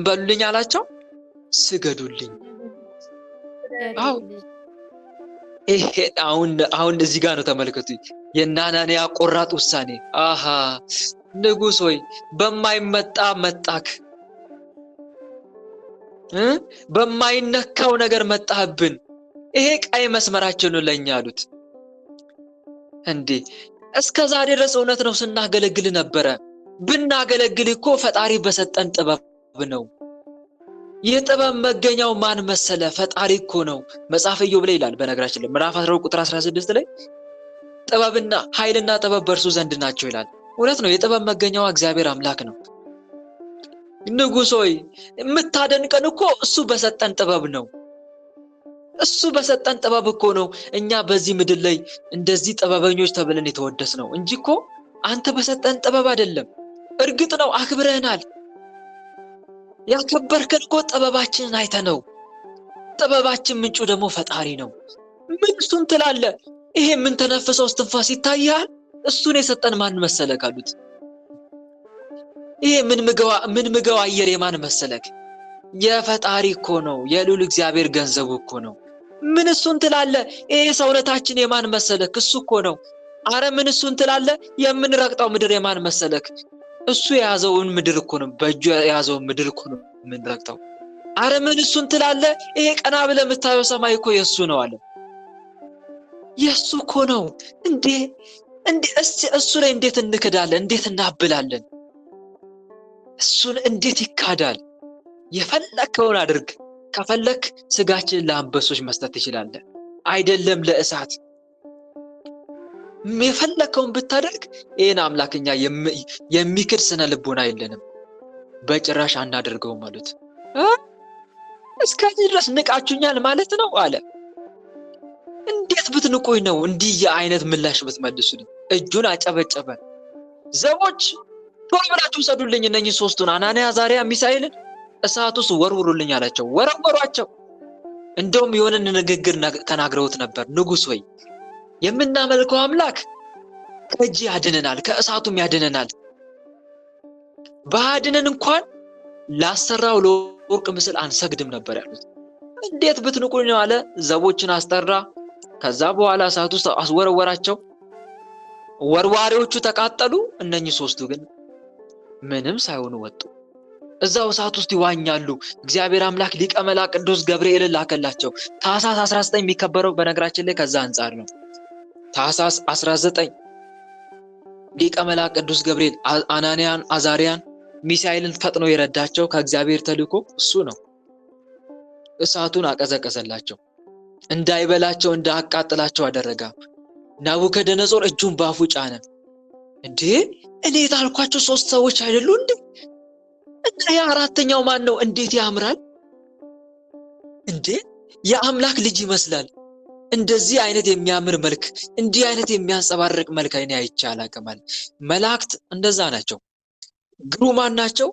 በሉልኝ አላቸው? ስገዱልኝ። አዎ ይሄ አሁን እዚህ ጋር ነው ተመልከቱ፣ የአናንያ ቆራጥ ውሳኔ። አሃ ንጉሥ ሆይ በማይመጣ መጣክ፣ በማይነካው ነገር መጣህብን። ይሄ ቀይ መስመራችን ነው ለኛ አሉት። እንዴ እስከ ዛሬ ድረስ እውነት ነው ስናገለግል ነበረ። ብናገለግል እኮ ፈጣሪ በሰጠን ጥበብ ነው። የጥበብ መገኛው ማን መሰለ? ፈጣሪ እኮ ነው። መጽሐፈ ኢዮብ ላይ ይላል፣ በነገራችን ላይ ምዕራፍ 12 ቁጥር 16 ላይ ጥበብና ኃይልና ጥበብ በእርሱ ዘንድ ናቸው ይላል። እውነት ነው። የጥበብ መገኛው እግዚአብሔር አምላክ ነው። ንጉሥ ሆይ የምታደንቀን እኮ እሱ በሰጠን ጥበብ ነው። እሱ በሰጠን ጥበብ እኮ ነው እኛ በዚህ ምድር ላይ እንደዚህ ጥበበኞች ተብለን የተወደስ ነው እንጂ እኮ አንተ በሰጠን ጥበብ አይደለም። እርግጥ ነው አክብረህናል። ያከበርከን እኮ ጥበባችንን አይተነው። ጥበባችን ምንጩ ደግሞ ፈጣሪ ነው። ምን እሱን ትላለህ? ይሄ ምን ተነፍሰው እስትንፋስ ይታያል? እሱን የሰጠን ማን መሰለክ አሉት። ይሄ ምን ምገው አየር የማን መሰለክ? የፈጣሪ እኮ ነው። የልዑል እግዚአብሔር ገንዘቡ እኮ ነው። ምን እሱን ትላለህ? ይሄ ሰውነታችን የማን መሰለክ? እሱ እኮ ነው። አረ ምን እሱን ትላለህ? የምንረግጠው ምድር የማን መሰለክ? እሱ የያዘውን ምድር እኮ ነው። በእጁ የያዘውን ምድር እኮ ነው የምንረግጠው። አረ ምን እሱን ትላለህ? ይሄ ቀና ብለህ የምታየው ሰማይ እኮ የእሱ ነው አለ። የእሱ እኮ ነው እንዴ! እሱ ላይ እንዴት እንክዳለን? እንዴት እናብላለን? እሱን እንዴት ይካዳል? የፈለከውን አድርግ። ከፈለክ ስጋችንን ለአንበሶች መስጠት ትችላለህ። አይደለም ለእሳት የፈለከውን ብታደርግ ይሄን አምላክኛ የሚክድ ስነ ልቦና የለንም። በጭራሽ አናደርገውም አሉት። እስከዚህ ድረስ ንቃችሁኛል ማለት ነው አለ። እንዴት ብትንቁኝ ነው እንዲህ የአይነት ምላሽ ብትመልሱልኝ? እጁን አጨበጨበ። ዘቦች ቶሎ ብላችሁ ሰዱልኝ እነኚህ ሶስቱን አናንያ፣ አዛርያ፣ ሚሳኤልን እሳት ውስጥ ወርውሩልኝ አላቸው። ወረወሯቸው። እንደውም የሆነ ንግግር ተናግረውት ነበር። ንጉሥ ሆይ የምናመልከው አምላክ ከእጅ ያድነናል፣ ከእሳቱም ያድነናል። ባድነን እንኳን ላሰራው ለወርቅ ምስል አንሰግድም ነበር ያሉት። እንዴት ብትንቁኝ ነው አለ። ዘቦችን አስጠራ። ከዛ በኋላ እሳት ውስጥ አስወረወራቸው። ወርዋሪዎቹ ተቃጠሉ። እነኚህ ሶስቱ ግን ምንም ሳይሆኑ ወጡ። እዛው እሳት ውስጥ ይዋኛሉ። እግዚአብሔር አምላክ ሊቀ መላእክት ቅዱስ ገብርኤልን ላከላቸው። ታኅሳስ 19 የሚከበረው በነገራችን ላይ ከዛ አንጻር ነው። ታኅሳስ 19 ሊቀ መላእክት ቅዱስ ገብርኤል አናንያን፣ አዛርያን፣ ሚሳኤልን ፈጥኖ የረዳቸው ከእግዚአብሔር ተልኮ እሱ ነው። እሳቱን አቀዘቀዘላቸው። እንዳይበላቸው እንዳያቃጥላቸው አደረጋ። ናቡከደነጾር እጁን ባፉ ጫነ። እንዴ እኔ የታልኳቸው 3 ሰዎች አይደሉ እንዴ? እና የአራተኛው ማን ነው? እንዴት ያምራል እንዴ! የአምላክ ልጅ ይመስላል። እንደዚህ አይነት የሚያምር መልክ፣ እንዲህ አይነት የሚያንጸባርቅ መልክ አይኔ አይቼ አላውቅም። መላእክት እንደዛ ናቸው፣ ግሩማን ናቸው።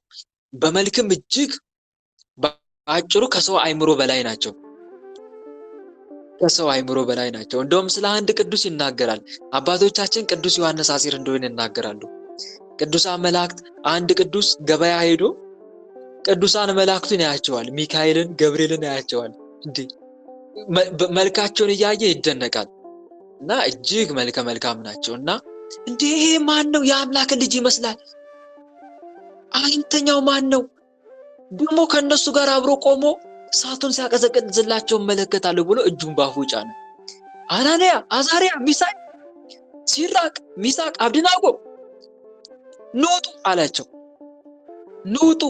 በመልክም እጅግ በአጭሩ ከሰው አይምሮ በላይ ናቸው። ከሰው አይምሮ በላይ ናቸው። እንደውም ስለ አንድ ቅዱስ ይናገራል። አባቶቻችን ቅዱስ ዮሐንስ አጺር እንደሆነ ይናገራሉ። ቅዱሳን መላእክት አንድ ቅዱስ ገበያ ሄዶ ቅዱሳን መላእክቱን ያያቸዋል። ሚካኤልን፣ ገብርኤልን ያያቸዋል። እንዴ መልካቸውን እያየ ይደነቃል። እና እጅግ መልከ መልካም ናቸውና እንዴ ይሄ ማን ነው? የአምላክ ልጅ ይመስላል። አራተኛው ማን ነው? ደግሞ ከነሱ ጋር አብሮ ቆሞ እሳቱን ሲያቀዘቅዝላቸው መለከታለሁ ብሎ እጁን ባፉ ጫነ። አናንያ፣ አዛርያ፣ ሚሳኤል፣ ሲድራቅ፣ ሚሳቅ፣ አብደናጎ ኑጡ አላቸው። ኑጡ።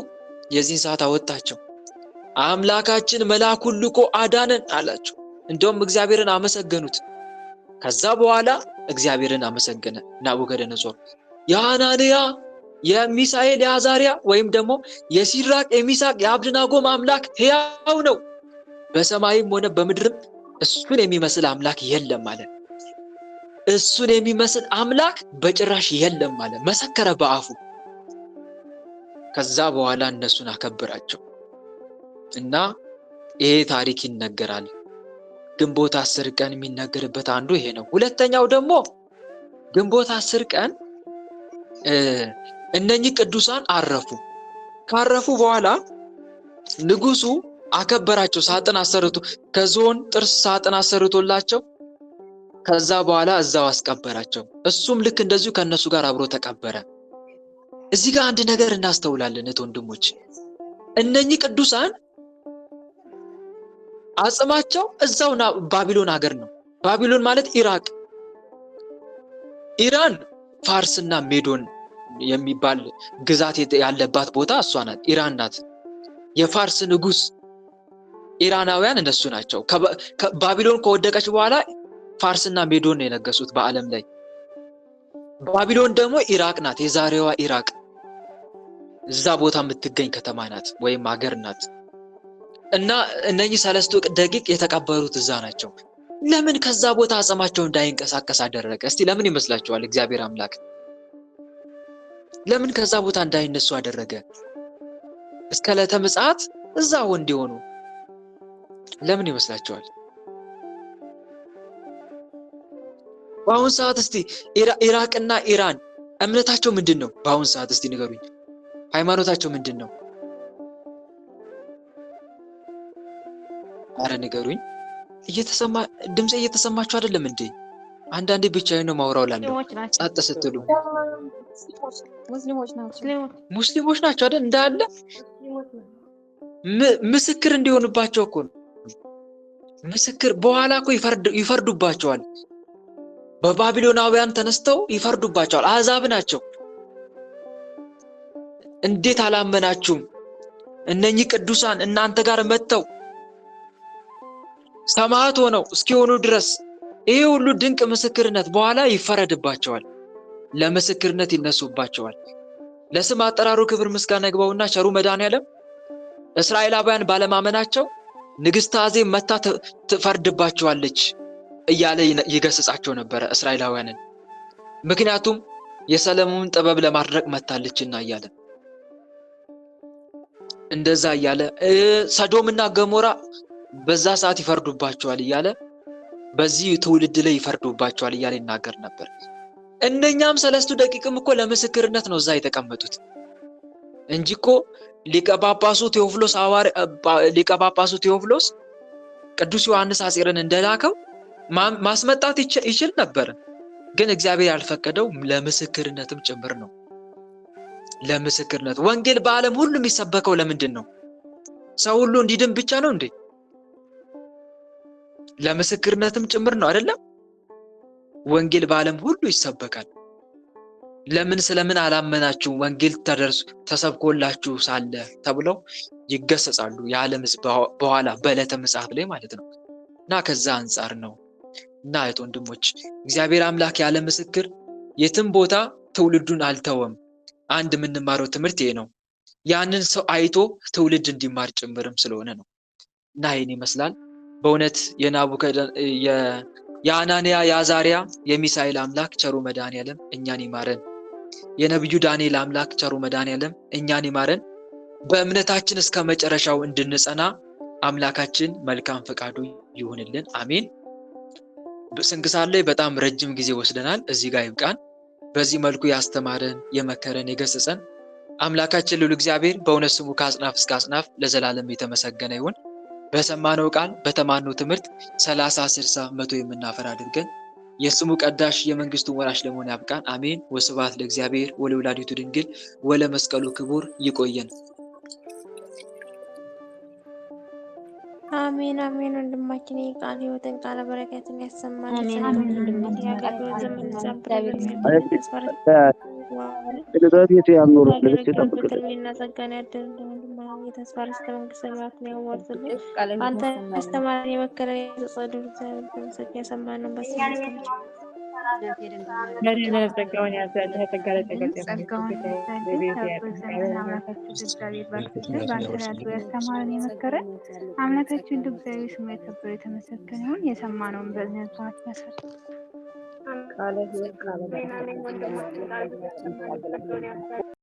የዚህን ሰዓት አወጣቸው። አምላካችን መልአኩን ልኮ አዳነን አላቸው። እንደውም እግዚአብሔርን አመሰገኑት። ከዛ በኋላ እግዚአብሔርን አመሰገነ ናቡከደነጾር። የአናንያ፣ የሚሳኤል፣ የአዛርያ ወይም ደግሞ የሲድራቅ፣ የሚሳቅ፣ የአብደናጎም አምላክ ሕያው ነው። በሰማይም ሆነ በምድርም እሱን የሚመስል አምላክ የለም አለ። እሱን የሚመስል አምላክ በጭራሽ የለም አለ። መሰከረ በአፉ። ከዛ በኋላ እነሱን አከበራቸው እና ይሄ ታሪክ ይነገራል። ግንቦት 10 ቀን የሚነገርበት አንዱ ይሄ ነው። ሁለተኛው ደግሞ ግንቦት 10 ቀን እነኚህ ቅዱሳን አረፉ። ካረፉ በኋላ ንጉሱ አከበራቸው። ሳጥን አሰርቶ ከዝሆን ጥርስ ሳጥን አሰርቶላቸው ከዛ በኋላ እዛው አስቀበራቸው። እሱም ልክ እንደዚሁ ከነሱ ጋር አብሮ ተቀበረ። እዚህ ጋር አንድ ነገር እናስተውላለን ወንድሞች። እነኚህ ቅዱሳን አጽማቸው እዛው ባቢሎን ሀገር ነው። ባቢሎን ማለት ኢራቅ። ኢራን ፋርስና ሜዶን የሚባል ግዛት ያለባት ቦታ እሷ ናት። ኢራን ናት። የፋርስ ንጉስ ኢራናውያን እነሱ ናቸው። ባቢሎን ከወደቀች በኋላ ፋርስና ሜዶን የነገሱት በዓለም ላይ። ባቢሎን ደግሞ ኢራቅ ናት። የዛሬዋ ኢራቅ እዛ ቦታ የምትገኝ ከተማ ናት ወይም ሀገር ናት። እና እነኚህ 3 ደቂቅ የተቀበሩት እዛ ናቸው። ለምን ከዛ ቦታ አጽማቸው እንዳይንቀሳቀስ አደረገ? እስቲ ለምን ይመስላችኋል? እግዚአብሔር አምላክ ለምን ከዛ ቦታ እንዳይነሱ አደረገ? እስከ ዕለተ ምጽአት እዛው እንዲሆኑ ለምን ይመስላችኋል? በአሁን ሰዓት እስቲ ኢራቅና ኢራን እምነታቸው ምንድን ነው? በአሁን ሰዓት እስቲ ንገሩኝ። ሃይማኖታቸው ምንድን ነው? አረ ንገሩኝ። ድምጼ እየተሰማችሁ አይደለም እንዴ? አንዳንዴ ብቻዬን ነው ማውራው ላለሁ ጸጥ ስትሉ። ሙስሊሞች ናቸው አይደል? እንዳለ ምስክር እንዲሆንባቸው እኮ ነው። ምስክር በኋላ እኮ ይፈርዱባቸዋል። በባቢሎናውያን ተነስተው ይፈርዱባቸዋል። አሕዛብ ናቸው። እንዴት አላመናችሁም? እነኚህ ቅዱሳን እናንተ ጋር መጥተው ሰማዕት ሆነው እስኪሆኑ ድረስ ይሄ ሁሉ ድንቅ ምስክርነት በኋላ ይፈረድባቸዋል። ለምስክርነት ይነሱባቸዋል። ለስም አጠራሩ ክብር ምስጋና ይግባውና ቸሩ መድኃኔዓለም እስራኤላውያን ባለማመናቸው ንግሥተ አዜብ መታ ትፈርድባቸዋለች እያለ ይገስጻቸው ነበረ እስራኤላውያንን። ምክንያቱም የሰለሞንን ጥበብ ለማድረቅ መታለችና እያለ እንደዛ እያለ ሰዶምና ገሞራ በዛ ሰዓት ይፈርዱባቸዋል እያለ በዚህ ትውልድ ላይ ይፈርዱባቸዋል እያለ ይናገር ነበር። እነኛም ሰለስቱ ደቂቅም እኮ ለምስክርነት ነው እዛ የተቀመጡት እንጂ እኮ ሊቀ ጳጳሱ ቴዎፍሎስ ቅዱስ ዮሐንስ አጼርን እንደላከው ማስመጣት ይችል ነበር። ግን እግዚአብሔር ያልፈቀደው ለምስክርነትም ጭምር ነው። ለምስክርነት ወንጌል በዓለም ሁሉ የሚሰበከው ለምንድን ነው? ሰው ሁሉ እንዲድን ብቻ ነው እንዴ? ለምስክርነትም ጭምር ነው አይደለም? ወንጌል በዓለም ሁሉ ይሰበካል። ለምን ስለምን አላመናችሁ ወንጌል ተሰብኮላችሁ ሳለ ተብለው ይገሰጻሉ የዓለም ሕዝብ በኋላ በዕለተ ምጽአት ላይ ማለት ነው። እና ከዛ አንጻር ነው እና እህት ወንድሞች እግዚአብሔር አምላክ ያለ ምስክር የትም ቦታ ትውልዱን አልተወም። አንድ የምንማረው ትምህርት ይሄ ነው። ያንን ሰው አይቶ ትውልድ እንዲማር ጭምርም ስለሆነ ነው። እና ይህን ይመስላል በእውነት የአናንያ የአዛሪያ የሚሳኤል አምላክ ቸሩ መድኃኔዓለም እኛን ይማረን። የነቢዩ ዳንኤል አምላክ ቸሩ መድኃኔዓለም እኛን ይማረን። በእምነታችን እስከ መጨረሻው እንድንጸና አምላካችን መልካም ፈቃዱ ይሁንልን። አሜን። ስንክሳር ላይ በጣም ረጅም ጊዜ ወስደናል። እዚህ ጋር ይብቃን። በዚህ መልኩ ያስተማረን የመከረን የገሰጸን አምላካችን ልዑል እግዚአብሔር በእውነት ስሙ ከአጽናፍ እስከ አጽናፍ ለዘላለም የተመሰገነ ይሁን። በሰማነው ቃል በተማነው ትምህርት 30 60 100 የምናፈራ አድርገን የስሙ ቀዳሽ የመንግስቱ ወራሽ ለመሆን ያብቃን። አሜን። ወስብሐት ለእግዚአብሔር ወለወላዲቱ ድንግል ወለመስቀሉ ክቡር። ይቆየን። አሜን አሜን። ወንድማችን የቃል ሕይወትን ቃለ በረከትን ያሰማል። አንተ አስተማሪ የመከረ የሰማነው ጸጋውን ያስተማረን የመከረን አምላካችን እግዚአብሔር ስሙ የከበረ የተመሰገነ ይሁን። የሰማነውን በእዝነት ማስመሰል